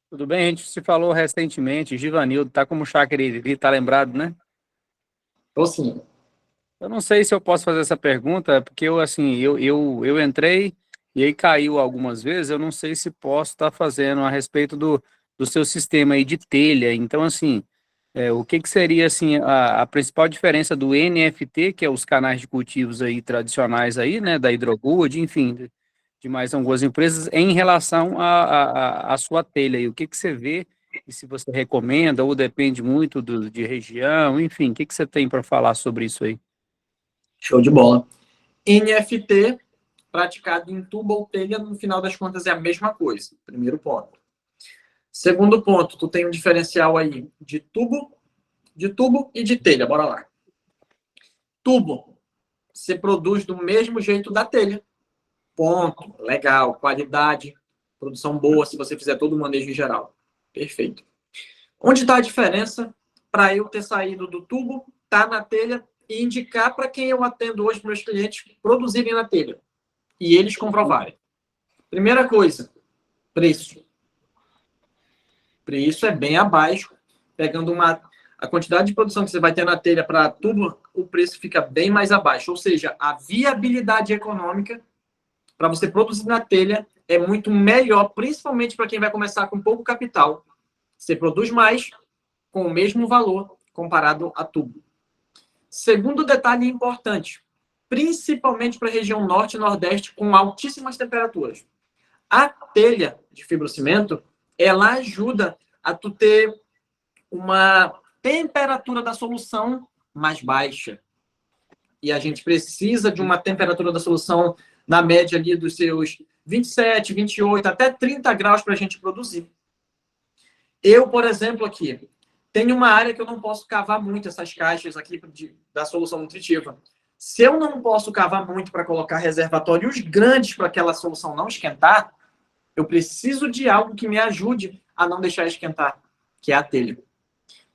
Tudo bem? A gente se falou recentemente, Givanildo, tá como Chácara Iriri, tá lembrado, né? Tô sim. Eu não sei se eu posso fazer essa pergunta, porque eu entrei e aí caiu algumas vezes, eu não sei se posso estar fazendo a respeito do seu sistema aí de telha. Então, assim, o que seria assim a principal diferença do NFT, que é os canais de cultivos aí tradicionais aí, né, da Hidrogold, enfim, de mais algumas empresas, em relação à sua telha aí? O que você vê e se você recomenda ou depende muito de região, enfim, o que você tem para falar sobre isso aí? Show de bola. NFT praticado em tubo ou telha, no final das contas, é a mesma coisa. Primeiro ponto. Segundo ponto, tu tem um diferencial aí de tubo e de telha. Bora lá. Tubo, você produz do mesmo jeito da telha. Ponto. Legal. Qualidade. Produção boa, se você fizer todo o manejo em geral. Perfeito. Onde está a diferença para eu ter saído do tubo, tá na telha, e indicar para quem eu atendo hoje, meus clientes, produzirem na telha? E eles comprovarem. Primeira coisa, preço. Preço é bem abaixo. Pegando a quantidade de produção que você vai ter na telha para tubo, o preço fica bem mais abaixo. Ou seja, a viabilidade econômica para você produzir na telha é muito melhor, principalmente para quem vai começar com pouco capital. Você produz mais com o mesmo valor comparado a tubo. Segundo detalhe importante, principalmente para a região norte e nordeste com altíssimas temperaturas. A telha de fibrocimento, ela ajuda a tu ter uma temperatura da solução mais baixa. E a gente precisa de uma temperatura da solução na média ali dos seus 27, 28, até 30 graus para a gente produzir. Eu, por exemplo, aqui, tenho uma área que eu não posso cavar muito essas caixas aqui da solução nutritiva. Se eu não posso cavar muito para colocar reservatórios grandes para aquela solução não esquentar, eu preciso de algo que me ajude a não deixar esquentar, que é a telha.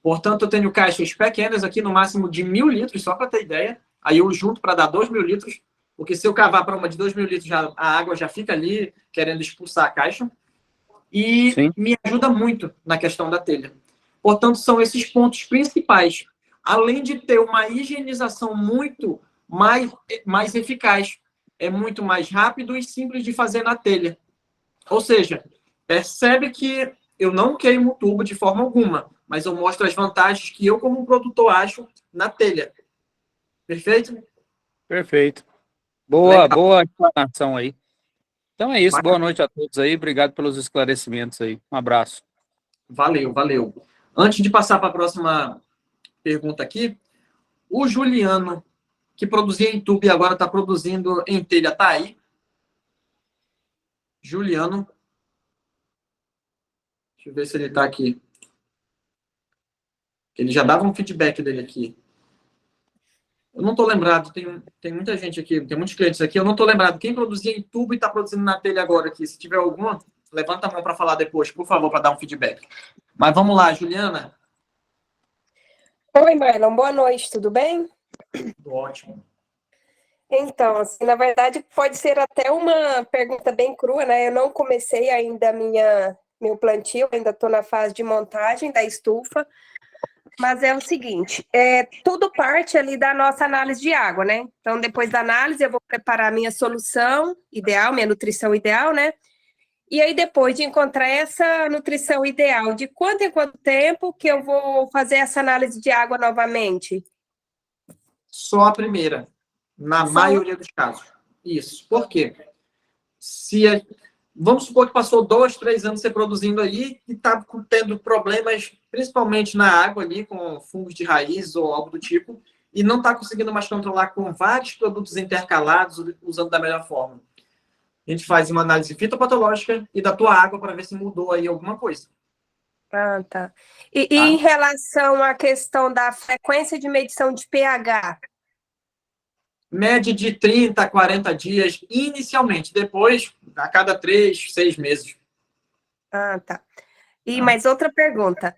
Portanto, eu tenho caixas pequenas aqui, no máximo de 1.000 litros, só para ter ideia. Aí eu junto para dar 2.000 litros, porque se eu cavar para uma de 2.000 litros, a água já fica ali querendo expulsar a caixa. E Sim. Me ajuda muito na questão da telha. Portanto, são esses pontos principais. Além de ter uma higienização muito mais eficaz. é muito mais rápido e simples de fazer na telha. Ou seja, percebe que eu não queimo o tubo de forma alguma, mas eu mostro as vantagens que eu, como produtor, acho na telha. Perfeito? Perfeito. Boa, Legal. boa explanação aí. Então é isso. Boa Bacana. noite a todos aí. Obrigado pelos esclarecimentos aí. Um abraço. Valeu, valeu. Antes de passar para a próxima pergunta aqui, o Juliano, que produzia em tubo e agora está produzindo em telha, tá aí? Juliano. Deixa eu ver se ele está aqui. Ele já dava um feedback dele aqui. Eu não estou lembrado, tem muita gente aqui, tem muitos clientes aqui, eu não estou lembrado. Quem produzia em tubo e está produzindo na telha agora aqui? Se tiver alguma, levanta a mão para falar depois, por favor, para dar um feedback. Mas vamos lá, Juliana. Oi, Marlon, boa noite, tudo bem? Tudo ótimo. Então, assim, na verdade, pode ser até uma pergunta bem crua, né? Eu não comecei ainda meu plantio, ainda estou na fase de montagem da estufa, mas é o seguinte, tudo parte ali da nossa análise de água, né? Então, depois da análise, eu vou preparar minha solução ideal, minha nutrição ideal, né? E aí, depois de encontrar essa nutrição ideal, de quanto em quanto tempo que eu vou fazer essa análise de água novamente? Só a primeira, na maioria dos casos. Isso. Por quê? Vamos supor que passou 2, 3 anos você produzindo aí e está tendo problemas, principalmente na água ali, com fungos de raiz ou algo do tipo, e não está conseguindo mais controlar com vários produtos intercalados, usando da melhor forma. A gente faz uma análise fitopatológica e da tua água para ver se mudou aí alguma coisa. Ah, tá. E em relação à questão da frequência de medição de pH? Média de 30 a 40 dias inicialmente, depois a cada 3, 6 meses. Ah, tá. E mais outra pergunta.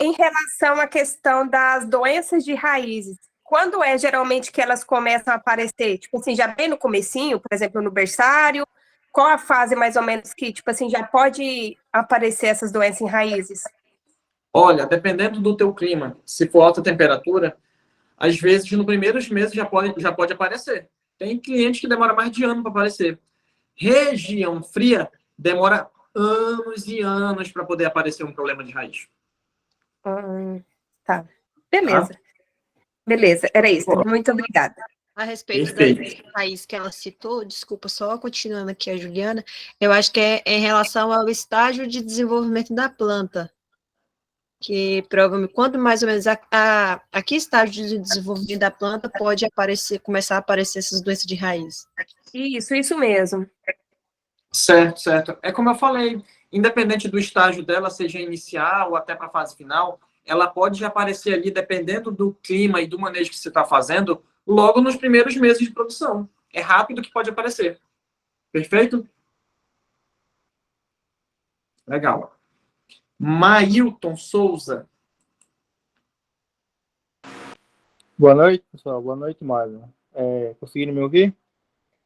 Em relação à questão das doenças de raízes, quando é geralmente que elas começam a aparecer? Tipo assim, já bem no comecinho, por exemplo, no berçário? Qual a fase mais ou menos que, tipo assim, já pode aparecer essas doenças em raízes? Olha, dependendo do teu clima, se for alta temperatura, às vezes nos primeiros meses já pode aparecer. Tem cliente que demora mais de ano para aparecer. Região fria demora anos e anos para poder aparecer um problema de raiz. Tá. Beleza. Beleza, era isso. Muito obrigada. A respeito da Perfeito. raiz que ela citou, desculpa, só continuando aqui a Juliana, eu acho que é em relação ao estágio de desenvolvimento da planta, que provavelmente, quando mais ou menos a que estágio de desenvolvimento da planta pode começar a aparecer essas doenças de raiz? Isso mesmo. Certo, certo. É como eu falei, independente do estágio dela, seja inicial ou até para a fase final, ela pode já aparecer ali, dependendo do clima e do manejo que você está fazendo, logo nos primeiros meses de produção. É rápido que pode aparecer. Perfeito? Legal. Mailton Souza. Boa noite, pessoal. Boa noite, Marlon. Conseguiram me ouvir?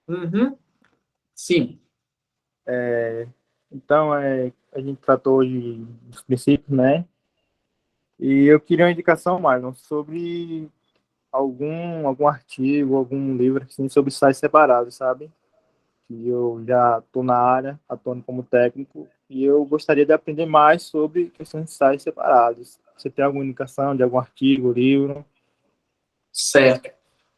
Uhum. Sim. Então, a gente tratou hoje dos princípios, né? E eu queria uma indicação, Marlon, sobre algum artigo, algum livro assim, sobre sites separados, sabe? Que eu já estou na área, atuando como técnico, e eu gostaria de aprender mais sobre questões de sites separados. Você tem alguma indicação de algum artigo, livro? Certo.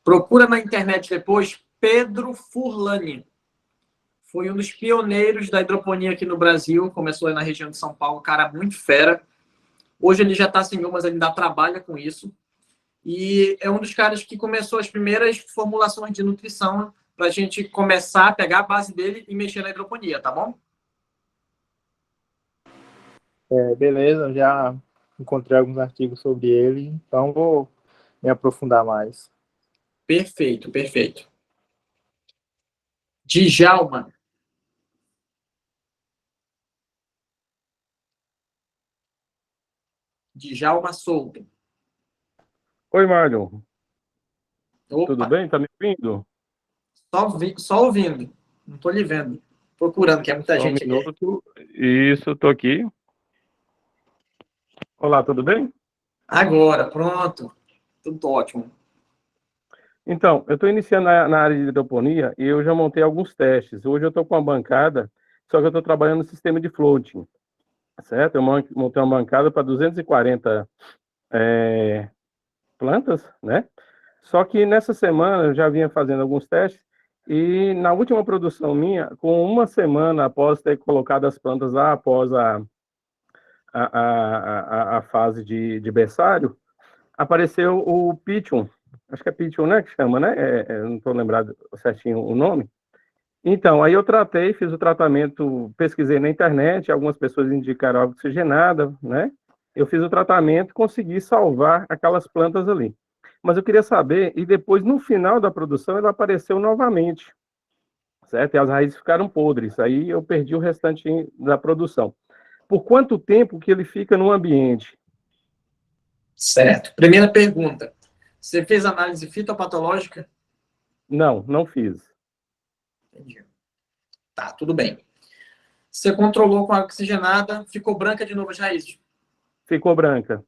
Procura na internet depois Pedro Furlani. Foi um dos pioneiros da hidroponia aqui no Brasil. Começou aí na região de São Paulo, cara muito fera. Hoje ele já está senhor, mas ele ainda trabalha com isso. E é um dos caras que começou as primeiras formulações de nutrição para a gente começar a pegar a base dele e mexer na hidroponia, tá bom? Beleza, já encontrei alguns artigos sobre ele, então vou me aprofundar mais. Perfeito, perfeito. Djalma. Djalma Souto. Oi, Marlon. Tudo Opa, bem? Tá me ouvindo? só ouvindo. Não estou lhe vendo. Procurando, que é muita Só um gente aqui. minuto. Isso, tô aqui. Olá, tudo bem? Agora, pronto. Tudo ótimo. Então, eu estou iniciando na área de hidroponia e eu já montei alguns testes. Hoje eu estou com uma bancada, só que eu estou trabalhando no sistema de floating, certo? Eu montei uma bancada para 240 plantas, né? Só que nessa semana eu já vinha fazendo alguns testes e na última produção minha, com uma semana após ter colocado as plantas lá, após a fase de berçário, apareceu o Python, acho que é Python, né, que chama, né? Não estou lembrado certinho o nome. Então, aí eu tratei, fiz o tratamento, pesquisei na internet, algumas pessoas indicaram água oxigenada, né? Eu fiz o tratamento, consegui salvar aquelas plantas ali. Mas eu queria saber, e depois, no final da produção, ela apareceu novamente, certo? E as raízes ficaram podres, aí eu perdi o restante da produção. Por quanto tempo que ele fica no ambiente? Certo. Primeira pergunta. Você fez análise fitopatológica? Não, não fiz. Entendi. Tá, tudo bem. Você controlou com água oxigenada, ficou branca de novo as raízes? Ficou branca.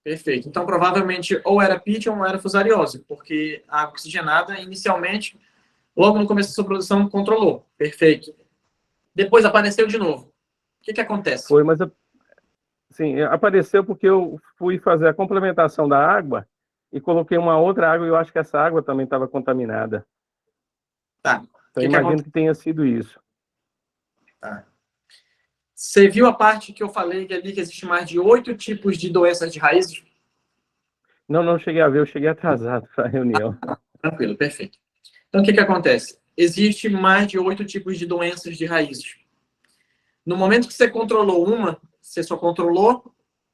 Perfeito. Então, provavelmente, ou era Python ou era fusariose, porque a água oxigenada, inicialmente, logo no começo da sua produção, controlou. Perfeito. Depois apareceu de novo. O que acontece? Foi, mas sim, apareceu porque eu fui fazer a complementação da água e coloquei uma outra água e eu acho que essa água também estava contaminada. Tá. Então, imagino que tenha sido isso. Tá. Você viu a parte que eu falei ali que existe mais de 8 tipos de doenças de raízes? Não cheguei a ver, eu cheguei atrasado para a reunião. Tranquilo, perfeito. Então, o que acontece? Existe mais de 8 tipos de doenças de raízes. No momento que você controlou uma, você só controlou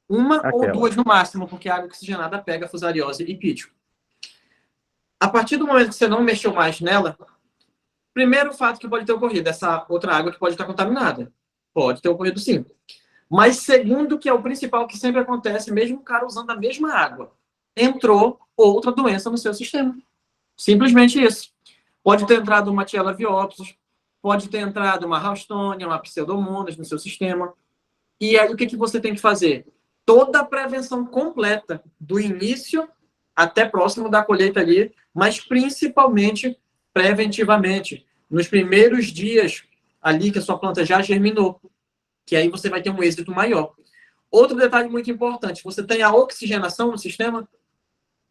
uma ou duas no máximo, porque a água oxigenada pega fusariose e Python. A partir do momento que você não mexeu mais nela, primeiro fato que pode ter ocorrido, essa outra água que pode estar contaminada. Pode ter ocorrido sim. Mas segundo, que é o principal que sempre acontece, mesmo o cara usando a mesma água, entrou outra doença no seu sistema. Simplesmente isso. Pode ter entrado uma Tiela viopsis, pode ter entrado uma Ralstonia, uma Pseudomonas no seu sistema. E aí o que você tem que fazer? Toda a prevenção completa, do início até próximo da colheita ali, mas principalmente preventivamente, nos primeiros dias ali que a sua planta já germinou, que aí você vai ter um êxito maior. Outro detalhe muito importante, você tem a oxigenação no sistema?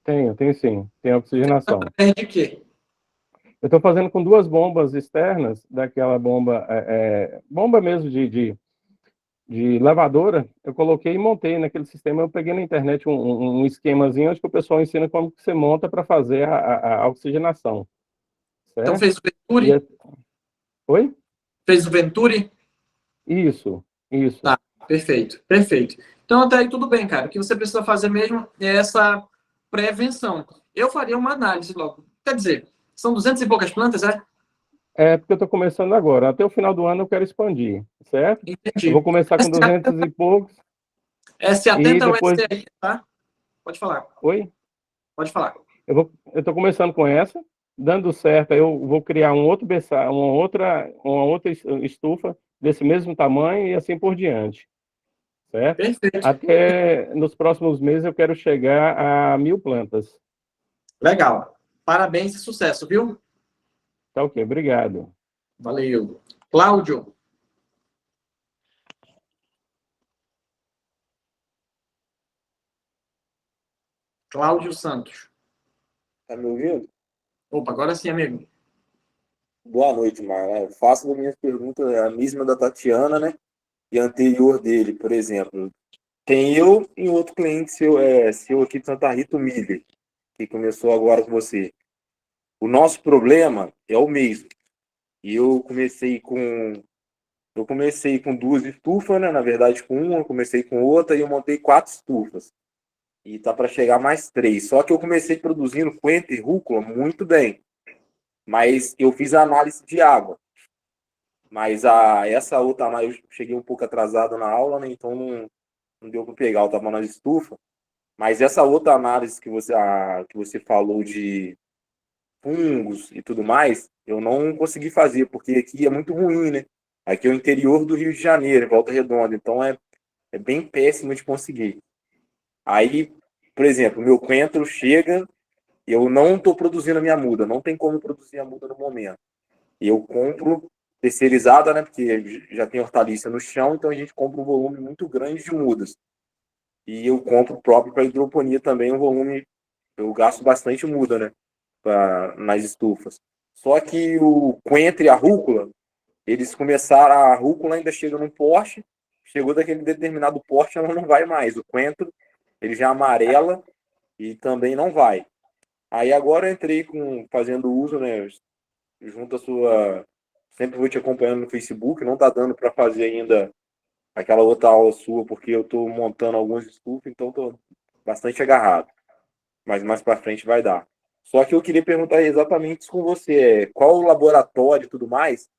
Tenho sim. Tem oxigenação. De quê? Eu estou fazendo com 2 bombas externas, daquela bomba, bomba mesmo de lavadora. Eu coloquei e montei naquele sistema. Eu peguei na internet um esquemazinho onde o pessoal ensina como que você monta para fazer a oxigenação. Certo? Então fez o Venturi? Oi? Fez o Venturi? Isso. Tá, perfeito. Então até aí tudo bem, cara. O que você precisa fazer mesmo é essa prevenção. Eu faria uma análise logo. Quer dizer, são 200 e poucas plantas, é? É, porque eu estou começando agora. Até o final do ano eu quero expandir, certo? Entendi. Eu vou começar com 200 e poucos. Se atenta ao depois... STI, tá? Pode falar. Oi? Pode falar. Eu estou começando com essa. Dando certo, eu vou criar um outro berçário, uma outra estufa desse mesmo tamanho e assim por diante. Certo? Perfeito. Até nos próximos meses eu quero chegar a 1000 plantas. Legal. Parabéns e sucesso, viu? Tá ok, obrigado. Valeu. Cláudio. Cláudio Santos. Tá me ouvindo? Opa, agora sim, amigo. Boa noite, Marlon. Eu faço das minhas perguntas a mesma da Tatiana, né? E a anterior dele, por exemplo. Tem eu e outro cliente seu aqui de Santa Rita, o Miller, que começou agora com você. O nosso problema é o mesmo. E eu comecei com 2 estufas, né? Na verdade, com uma, eu comecei com outra e eu montei 4 estufas. E tá para chegar mais 3. Só que eu comecei produzindo coentro e rúcula muito bem. Mas eu fiz a análise de água. Mas essa outra análise, eu cheguei um pouco atrasado na aula, né? Então não deu para pegar, eu estava na estufa. Mas essa outra análise que você falou de fungos e tudo mais, eu não consegui fazer, porque aqui é muito ruim, né? Aqui é o interior do Rio de Janeiro, Volta Redonda. Então é bem péssimo de conseguir. Aí, por exemplo, o meu coentro chega eu não estou produzindo a minha muda, não tem como produzir a muda no momento. Eu compro terceirizada, né? Porque já tem hortaliça no chão, então a gente compra um volume muito grande de mudas. E eu compro próprio para hidroponia também um volume, eu gasto bastante muda, né? Nas estufas. Só que o coentro e a rúcula, eles começaram, a rúcula ainda chega num porte, chegou daquele determinado porte, ela não vai mais. O coentro, ele já amarela e também não vai. Aí agora eu entrei fazendo uso, né? Junto a sua. Sempre vou te acompanhando no Facebook, não tá dando para fazer ainda aquela outra aula sua, porque eu tô montando alguns estufas, então tô bastante agarrado. Mas mais para frente vai dar. Só que eu queria perguntar exatamente isso com você, qual o laboratório e tudo mais,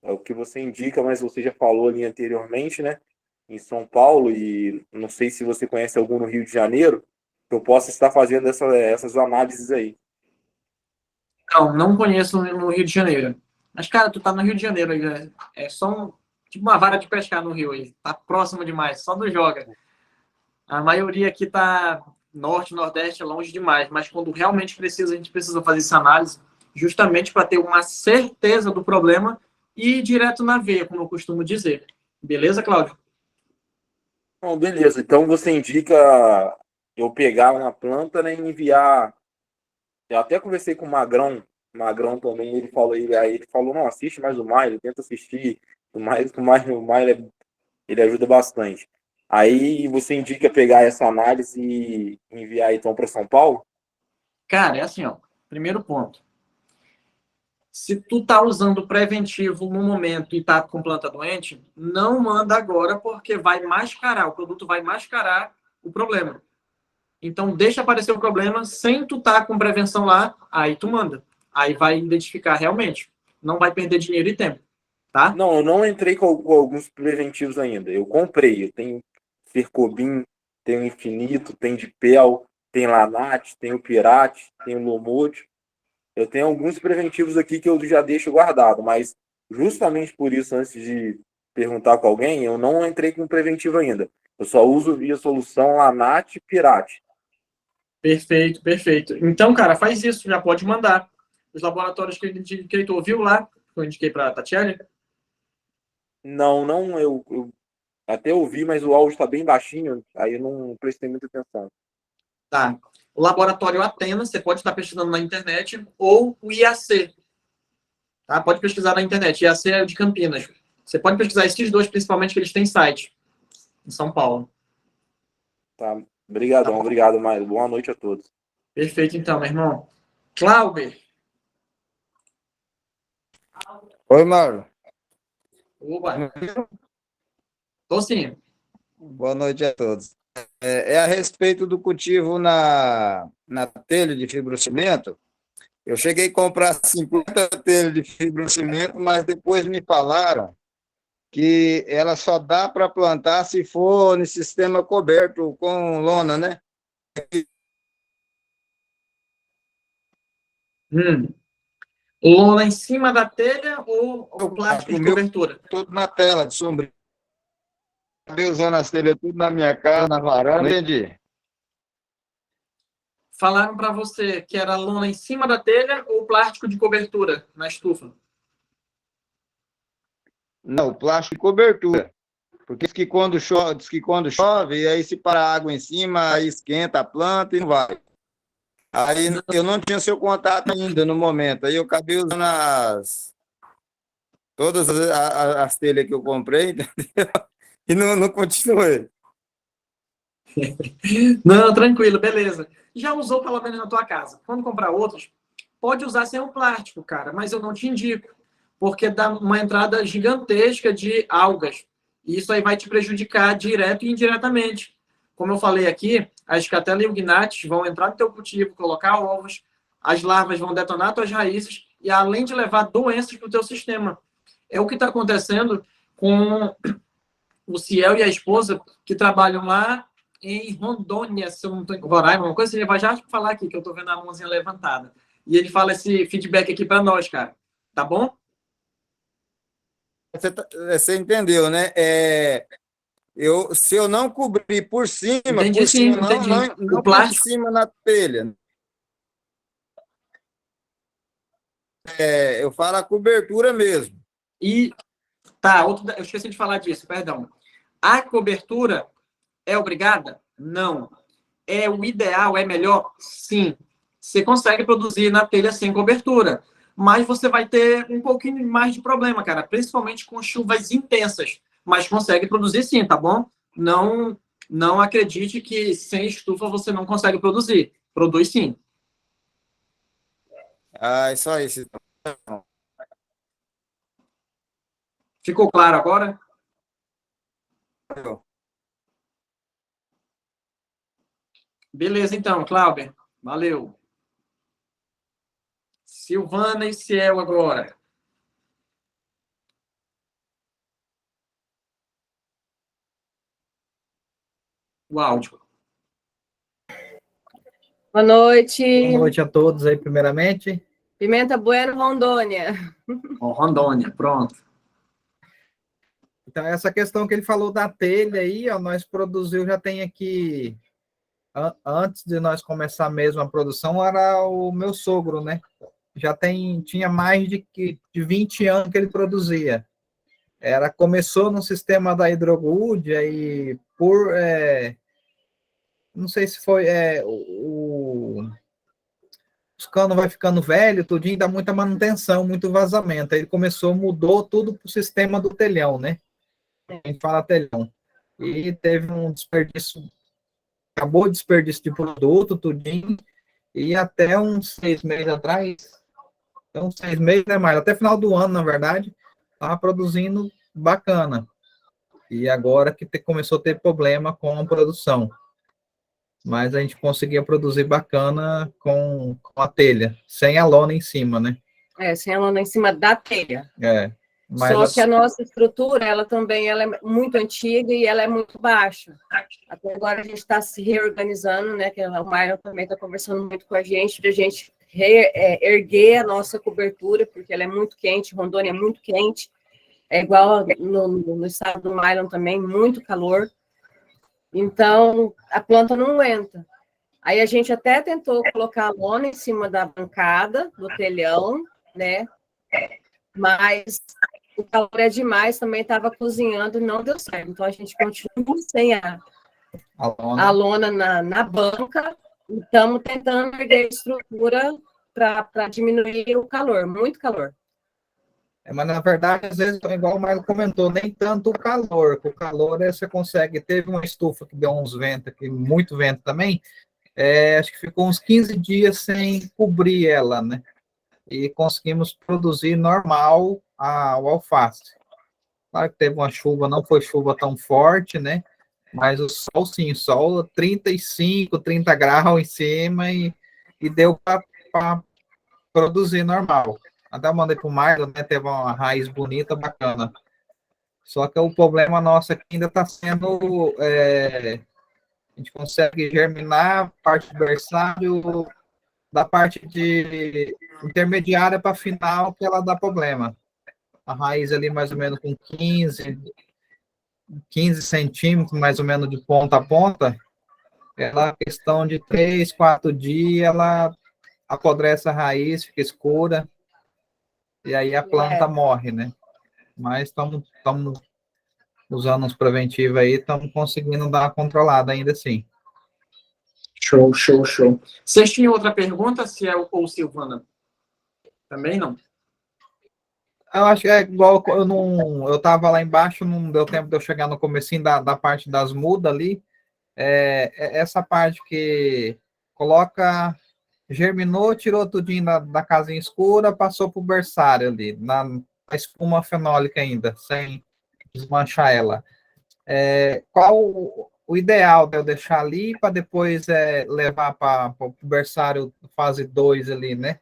é o que você indica, mas você já falou ali anteriormente, né? Em São Paulo, e não sei se você conhece algum no Rio de Janeiro, que eu possa estar fazendo essas análises aí. Não, não conheço no Rio de Janeiro. Mas, cara, tu tá no Rio de Janeiro aí, né? É só tipo uma vara de pescar no Rio aí. Tá próximo demais, só não joga. A maioria aqui tá norte, nordeste, é longe demais. Mas quando realmente precisa, a gente precisa fazer essa análise justamente para ter uma certeza do problema e ir direto na veia, como eu costumo dizer. Beleza, Cláudio? Bom, beleza. Então você indica eu pegar uma planta, né, e enviar. Eu até conversei com o Magrão também, aí ele falou, não, assiste mais o Maile, tenta assistir, o Maile ele ajuda bastante. Aí você indica pegar essa análise e enviar então para São Paulo? Cara, é assim, ó. Primeiro ponto. Se tu tá usando preventivo no momento e tá com planta doente, não manda agora porque vai mascarar, o produto vai mascarar o problema. Então deixa aparecer o problema sem tu tá com prevenção lá, aí tu manda. Aí vai identificar realmente. Não vai perder dinheiro e tempo, tá? Não, eu não entrei com alguns preventivos ainda. Eu comprei, eu tenho Cercobin, tenho Infinito, tenho Dipel, tem Lanat, tem o Pirate, tem o Lomode. Eu tenho alguns preventivos aqui que eu já deixo guardado, mas justamente por isso, antes de perguntar com alguém, eu não entrei com preventivo ainda. Eu só uso via solução Lanat e Pirate. Perfeito, perfeito. Então, cara, faz isso, já pode mandar. Os laboratórios que eu indiquei, tu ouviu lá? Que eu indiquei para a Tatiele? Não, eu até ouvi, mas o áudio está bem baixinho, aí eu não prestei muita atenção. Tá. O laboratório Atenas, você pode estar pesquisando na internet, ou o IAC. Tá? Pode pesquisar na internet. IAC é de Campinas. Você pode pesquisar esses dois, principalmente, que eles têm site em São Paulo. Tá. Obrigadão, tá, obrigado, Maio. Boa noite a todos. Perfeito, então, meu irmão. Cláudio. Oi, Mauro. Oba. Tô sim. Boa noite a todos. É a respeito do cultivo na telha de fibrocimento. Eu cheguei a comprar 50 telhas de fibrocimento, mas depois me falaram que ela só dá para plantar se for no sistema coberto com lona, né? Lona em cima da telha ou o plástico de cobertura? Tudo na tela, de sombra. Acabei usando as telhas tudo na minha casa, na varanda. Entendi. Falaram para você que era lona em cima da telha ou plástico de cobertura na estufa? Não, plástico de cobertura. Porque diz que quando chove, aí se para água em cima, aí esquenta a planta e não vai. Aí eu não tinha seu contato ainda no momento. Aí eu acabei usando todas as telhas que eu comprei, entendeu? E não continuei. Não, tranquilo, beleza. Já usou pelo menos na tua casa. Quando comprar outros, pode usar sem o plástico, cara, mas eu não te indico, porque dá uma entrada gigantesca de algas. E isso aí vai te prejudicar direto e indiretamente. Como eu falei aqui, a escatela e o gnats vão entrar no teu cultivo, colocar ovos, as larvas vão detonar tuas raízes e além de levar doenças para o teu sistema. É o que está acontecendo com o Ciel e a esposa que trabalham lá em Rondônia, se eu não estou em Roraima, uma coisa, ele vai já falar aqui, que eu estou vendo a mãozinha levantada. E ele fala esse feedback aqui para nós, cara. Tá bom? Você entendeu, né? Se eu não cobrir por cima, Entendi, sim, entendi. não O plástico, por cima na telha. eu falo a cobertura mesmo. E, eu esqueci de falar disso, perdão. A cobertura é obrigada? Não. É o ideal, é melhor? Sim. Você consegue produzir na telha sem cobertura, mas você vai ter um pouquinho mais de problema, cara, principalmente com chuvas intensas. Mas consegue produzir sim, tá bom? Não acredite que sem estufa você não consegue produzir. Produz sim. Ah, só isso. Ficou claro agora? Beleza, então, Cláudia. Valeu. Silvana e Ciel agora. O áudio. Boa noite. Boa noite a todos aí, primeiramente. Pimenta Bueno, Rondônia. Rondônia, pronto. Então, essa questão que ele falou da telha aí, ó, nós produziu, já tem aqui, antes de nós começar mesmo a produção, era o meu sogro, né? Tinha mais de 20 anos que ele produzia. Começou no sistema da Hidrogood, aí não sei se foi, os canos vai ficando velho, tudinho, dá muita manutenção, muito vazamento. Aí ele mudou tudo para o sistema do telhão, né? A gente fala telhão. E teve um desperdício, acabou o desperdício de produto, tudinho, e até uns 6 meses atrás, então 6 meses, né, mais até final do ano, na verdade, estava produzindo bacana. E agora que começou a ter problema com a produção. Mas a gente conseguia produzir bacana com a telha, sem a lona em cima, né? Sem a lona em cima da telha. Mas que a nossa estrutura, ela é muito antiga e ela é muito baixa. Até agora a gente está se reorganizando, né? Que o Mário também está conversando muito com a gente, para a gente erguer a nossa cobertura, porque ela é muito quente, Rondônia é muito quente. É igual no estado do Mário também, muito calor. Então, a planta não aguenta. Aí a gente até tentou colocar a lona em cima da bancada, do telhão, né? Mas o calor é demais, também estava cozinhando e não deu certo. Então, a gente continua sem a lona na banca e estamos tentando erguer a estrutura para diminuir o calor, muito calor. Mas, na verdade, às vezes, igual o Marlon comentou, nem tanto o calor. Com o calor, você consegue... Teve uma estufa que deu uns ventos, aqui, muito vento também, acho que ficou uns 15 dias sem cobrir ela, né? E conseguimos produzir normal o alface. Claro que teve uma chuva, não foi chuva tão forte, né? Mas o sol, sim, sol 35, 30 graus em cima e deu para produzir normal. Até eu mandei para o Marlon, né? Teve uma raiz bonita, bacana. Só que o problema nosso aqui ainda está sendo... a gente consegue germinar parte do berçário, da parte de intermediária para final, que ela dá problema. A raiz ali mais ou menos com 15 centímetros, mais ou menos de ponta a ponta, ela, questão de 3, 4 dias, ela apodrece a raiz, fica escura, e aí a planta morre, né? Mas estamos usando uns preventivos aí, estamos conseguindo dar uma controlada ainda assim. Show. Vocês tinham outra pergunta, Ciel ou Silvana? Também não? Eu acho que é igual, eu estava lá embaixo, não deu tempo de eu chegar no comecinho da parte das mudas ali, essa parte que coloca, germinou, tirou tudinho da casinha escura, passou para o berçário ali, na espuma fenólica ainda, sem desmanchar ela. Qual o ideal de eu deixar ali para depois levar para o berçário fase 2 ali, né?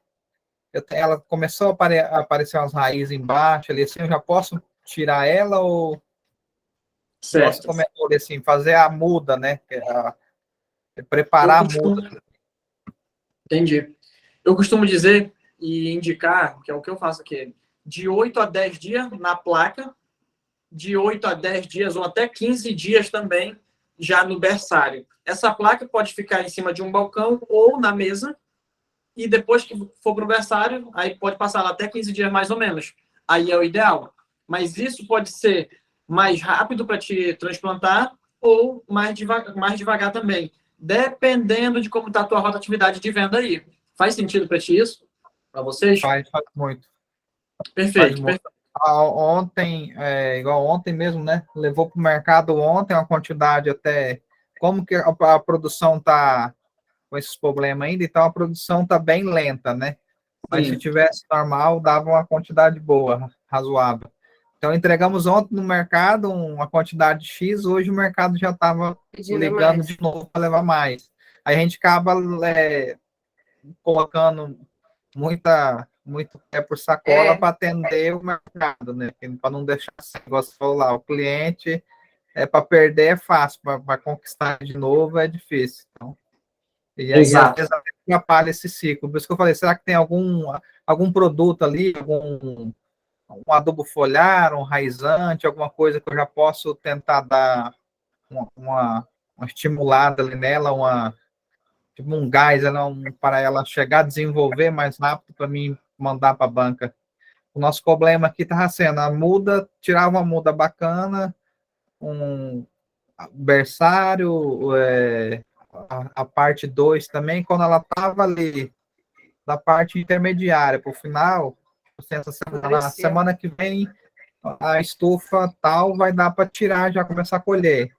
Ela começou a aparecer umas raízes embaixo ali, assim, eu já posso tirar ela ou certo. Posso assim, fazer a muda, né? Preparar a muda. Entendi. Eu costumo dizer e indicar, que é o que eu faço aqui, de 8 a 10 dias na placa, de 8 a 10 dias ou até 15 dias também já no berçário. Essa placa pode ficar em cima de um balcão ou na mesa, e depois que for para o berçário, aí pode passar lá até 15 dias mais ou menos. Aí é o ideal. Mas isso pode ser mais rápido para te transplantar ou mais devagar também, dependendo de como está a tua rotatividade de venda aí. Faz sentido para ti isso? Para vocês? Faz muito. Perfeito. Ontem, igual ontem mesmo, né? Levou para o mercado ontem uma quantidade até. Como que a produção está com esses problemas ainda, então a produção está bem lenta, né? Mas se tivesse normal, dava uma quantidade boa, razoável. Então, entregamos ontem no mercado uma quantidade X, hoje o mercado já estava ligando de novo para levar mais. Aí a gente acaba colocando muito pé por sacola para atender o mercado, né? Para não deixar assim, igual você falou lá, o cliente para perder é fácil, para conquistar de novo é difícil. Então, e aí, às vezes, atrapalha esse ciclo. Por isso que eu falei, será que tem algum produto ali, um adubo foliar, um raizante, alguma coisa que eu já posso tentar dar uma estimulada ali nela, tipo um gás para ela chegar a desenvolver mais rápido para mim mandar para a banca. O nosso problema aqui estava sendo a muda, tirar uma muda bacana, um berçário, a parte 2 também, quando ela estava ali, da parte intermediária para o final, na semana que vem, a estufa tal vai dar para tirar, já começar a colher.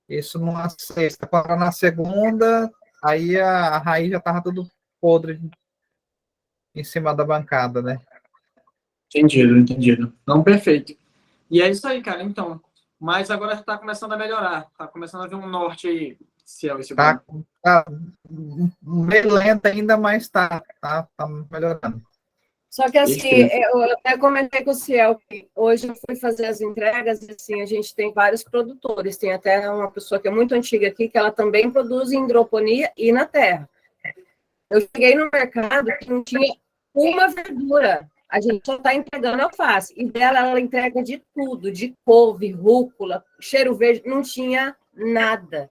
Isso numa sexta. Quando na segunda, aí a raiz já estava tudo podre em cima da bancada, né? Entendido. Não, perfeito. E é isso aí, cara. Então, mas agora está começando a melhorar. Está começando a ver um norte aí, Ciel e Silvano. Tá meio lento ainda, mas tá melhorando. Só que assim, eu até comentei com o Ciel que hoje eu fui fazer as entregas e assim, a gente tem vários produtores. Tem até uma pessoa que é muito antiga aqui, que ela também produz em hidroponia e na terra. Eu cheguei no mercado que não tinha uma verdura. A gente só está entregando alface. E dela, ela entrega de tudo, de couve, rúcula, cheiro verde, não tinha nada.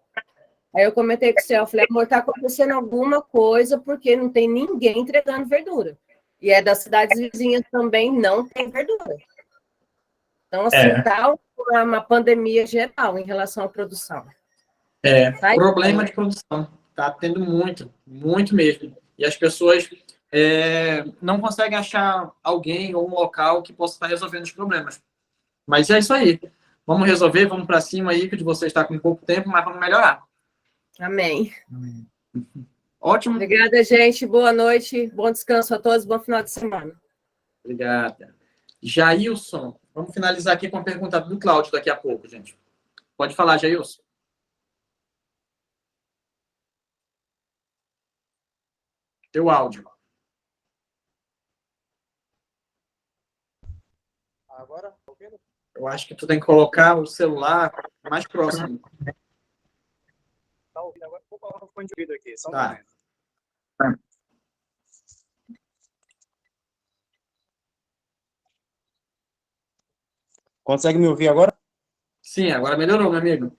Aí eu comentei com o Ciel, falei, amor, está acontecendo alguma coisa, porque não tem ninguém entregando verdura. E é das cidades vizinhas também, não tem verdura. Então, assim, está uma pandemia geral em relação à produção. Problema de produção. Está tendo muito mesmo. E as pessoas não conseguem achar alguém ou um local que possa estar resolvendo os problemas. Mas é isso aí. Vamos resolver, vamos para cima aí, que de vocês está com pouco tempo, mas vamos melhorar. Amém. Ótimo. Obrigada, gente. Boa noite, bom descanso a todos, bom final de semana. Obrigada. Jailson, vamos finalizar aqui com a pergunta do Cláudio daqui a pouco, gente. Pode falar, Jailson. Teu áudio. Agora? Eu acho que tu tem que colocar o celular mais próximo. Tá ouvindo agora? Vou colocar o fone de ouvido aqui, só um Tá. momento. Consegue me ouvir agora? Sim, agora melhorou, meu amigo.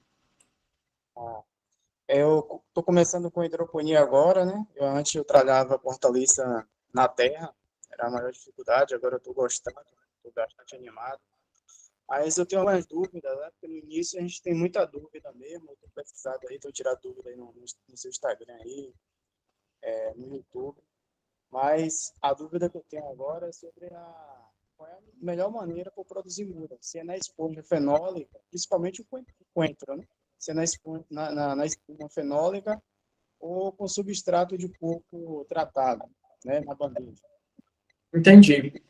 Eu estou começando com hidroponia agora, né? Antes eu trabalhava com hortaliça na terra, era a maior dificuldade, agora eu estou gostando, estou bastante animado. Mas eu tenho algumas dúvidas, né? Porque no início a gente tem muita dúvida mesmo, eu estou precisando aí, estou tirando dúvida aí no seu Instagram aí, no YouTube. Mas a dúvida que eu tenho agora é sobre qual é a melhor maneira para produzir muda. Se é na esponja fenólica, principalmente o coentro, né? Se é na espuma fenólica ou com substrato de coco tratado, né? Na bandeja. Entendi.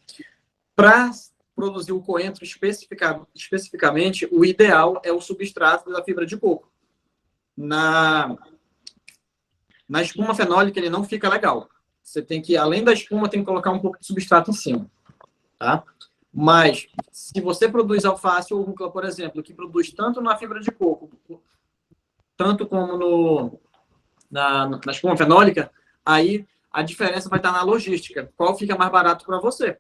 Para produzir o coentro especificamente, o ideal é o substrato da fibra de coco. Na espuma fenólica, ele não fica legal. Você tem que, além da espuma, tem que colocar um pouco de substrato em cima. Tá? Mas, se você produz alface ou rúcula, por exemplo, que produz tanto na fibra de coco, tanto como na espuma fenólica, aí a diferença vai estar na logística. Qual fica mais barato para você?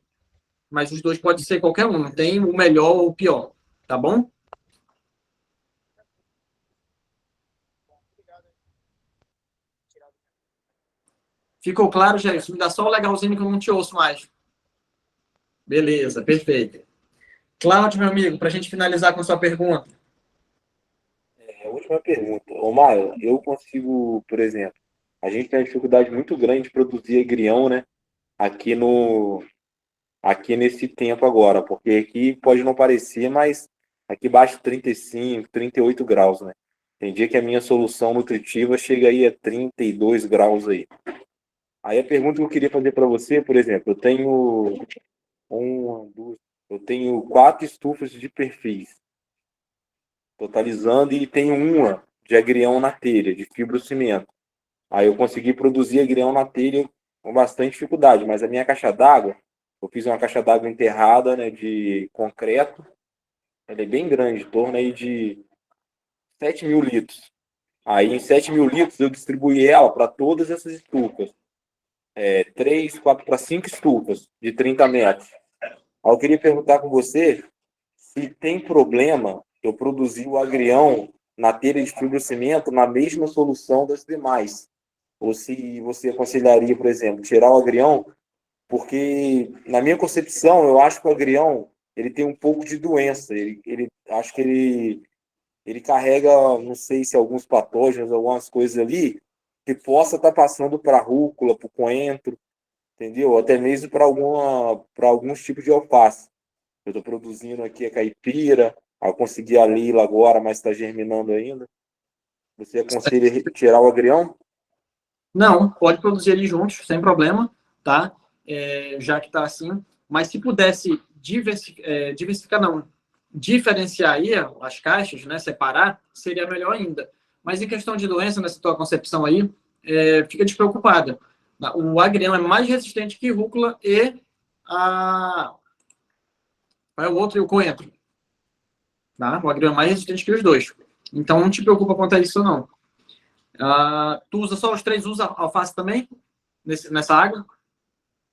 Mas os dois pode ser qualquer um, não tem o melhor ou o pior. Tá bom? Ficou claro, Jailson? Me dá só o legalzinho que eu não te ouço mais. Beleza, perfeito. Cláudio, meu amigo, para a gente finalizar com a sua pergunta. A última pergunta. Ô, Maio, eu consigo, por exemplo, a gente tem uma dificuldade muito grande de produzir agrião, né? Aqui no, aqui nesse tempo agora, porque aqui pode não parecer, mas aqui baixo 35, 38 graus, né? Tem dia que a minha solução nutritiva chega aí a 32 graus aí. Aí a pergunta que eu queria fazer para você, por exemplo, eu tenho eu tenho 4 estufas de perfis, totalizando, e tenho uma de agrião na telha, de fibrocimento. Aí eu consegui produzir agrião na telha com bastante dificuldade, mas a minha caixa d'água, eu fiz uma caixa d'água enterrada, né, de concreto, ela é bem grande, em torno aí de 7.000 litros. Aí em 7.000 litros eu distribuí ela para todas essas estufas. 3, 4 para 5 estufas de 30 metros. Aí eu queria perguntar com você se tem problema eu produzir o agrião na telha de fibrocimento na mesma solução das demais. Ou se você aconselharia, por exemplo, tirar o agrião, porque na minha concepção eu acho que o agrião ele tem um pouco de doença. Acho que ele carrega, não sei se alguns patógenos, algumas coisas ali, que possa estar passando para a rúcula, para o coentro, entendeu? Ou até mesmo para alguns tipos de alface. Eu estou produzindo aqui a caipira, eu consegui a lila agora, mas está germinando ainda. Você aconselha tirar o agrião? Não, pode produzir eles juntos, sem problema, tá? Já que está assim. Mas se pudesse diversificar, não, diferenciar aí as caixas, né, separar, seria melhor ainda. Mas em questão de doença, nessa tua concepção aí, fica despreocupada. O agrião é mais resistente que rúcula e qual é o outro? E o coentro. Tá? O agrião é mais resistente que os dois. Então não te preocupa quanto a isso, não. Tu usa só os 3, usa alface também? Nessa água?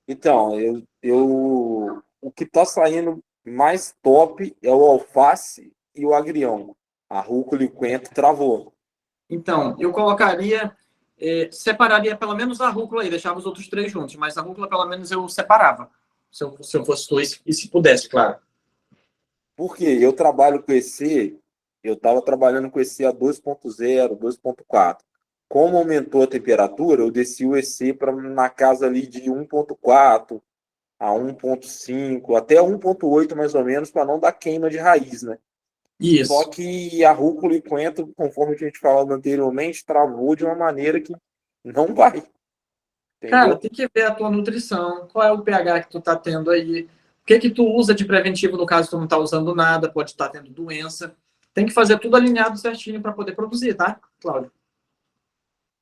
Então, o que está saindo mais top é o alface e o agrião. A rúcula e o coentro travou. Então, eu colocaria, separaria pelo menos a rúcula aí, deixava os outros 3 juntos, mas a rúcula pelo menos eu separava, se eu fosse tu, e se pudesse, claro. Porque eu trabalho com EC, eu estava trabalhando com EC a 2.0, 2.4. Como aumentou a temperatura, eu desci o EC na casa ali de 1.4 a 1.5, até 1.8 mais ou menos, para não dar queima de raiz, né? Isso. Só que a rúcula e o coentro, conforme a gente falou anteriormente, travou de uma maneira que não vai. Entendeu? Cara, tem que ver a tua nutrição, qual é o pH que tu tá tendo aí, o que tu usa de preventivo no caso tu não tá usando nada, pode estar tendo doença. Tem que fazer tudo alinhado certinho para poder produzir, tá, Cláudio?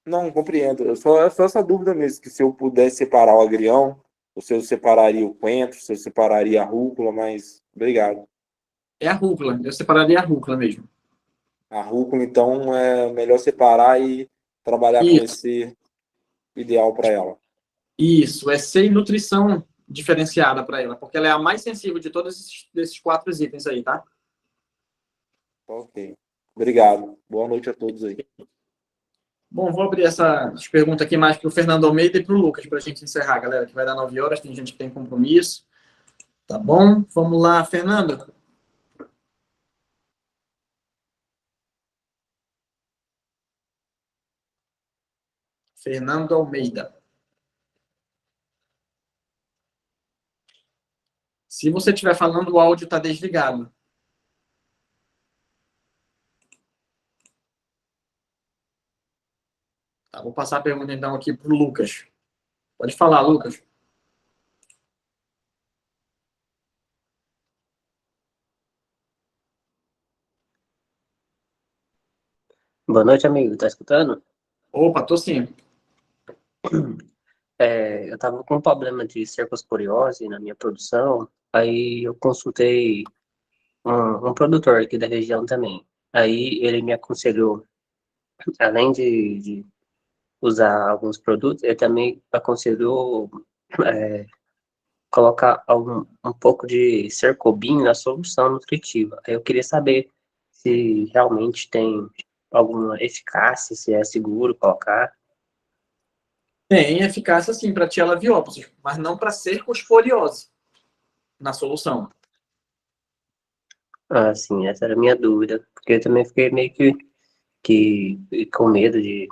Não, compreendo. Só essa dúvida mesmo, que se eu pudesse separar o agrião, ou se eu separaria o coentro, se eu separaria a rúcula, mas obrigado. É a rúcula, eu separaria a rúcula mesmo. A rúcula, então, é melhor separar e trabalhar com esse ideal para ela. Isso, sem nutrição diferenciada para ela, porque ela é a mais sensível de todos esses 4 itens aí, tá? Ok. Obrigado. Boa noite a todos aí. Bom, vou abrir essas perguntas aqui mais para o Fernando Almeida e para o Lucas, para a gente encerrar, galera, que vai dar 9 horas, tem gente que tem compromisso. Tá bom? Vamos lá, Fernando. Fernando Almeida. Se você estiver falando, o áudio está desligado. Tá, vou passar a pergunta então aqui para o Lucas. Pode falar, Lucas. Boa noite, amigo. Tá escutando? Opa, tô sim. Eu tava com um problema de cercosporiose na minha produção, aí eu consultei um produtor aqui da região também. Aí ele me aconselhou, além de usar alguns produtos, ele também aconselhou colocar um pouco de cercobin na solução nutritiva. Aí eu queria saber se realmente tem alguma eficácia, se é seguro colocar. Tem eficácia, sim, para tialavióposis, mas não para cercosporiose na solução. Ah, sim, essa era a minha dúvida. Porque eu também fiquei meio que com medo de,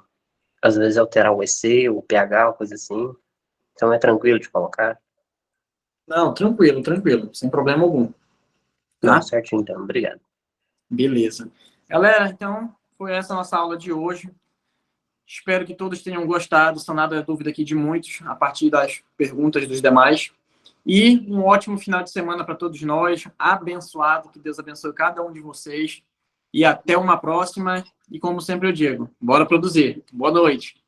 às vezes, alterar o EC, o pH, coisa assim. Então é tranquilo de colocar? Não, tranquilo, tranquilo, sem problema algum. Não, Tá? certinho então, obrigado. Beleza. Galera, então, foi essa a nossa aula de hoje. Espero que todos tenham gostado, sanado a dúvida aqui de muitos, a partir das perguntas dos demais. E um ótimo final de semana para todos nós, abençoado, que Deus abençoe cada um de vocês. E até uma próxima. E como sempre eu digo, bora produzir. Boa noite.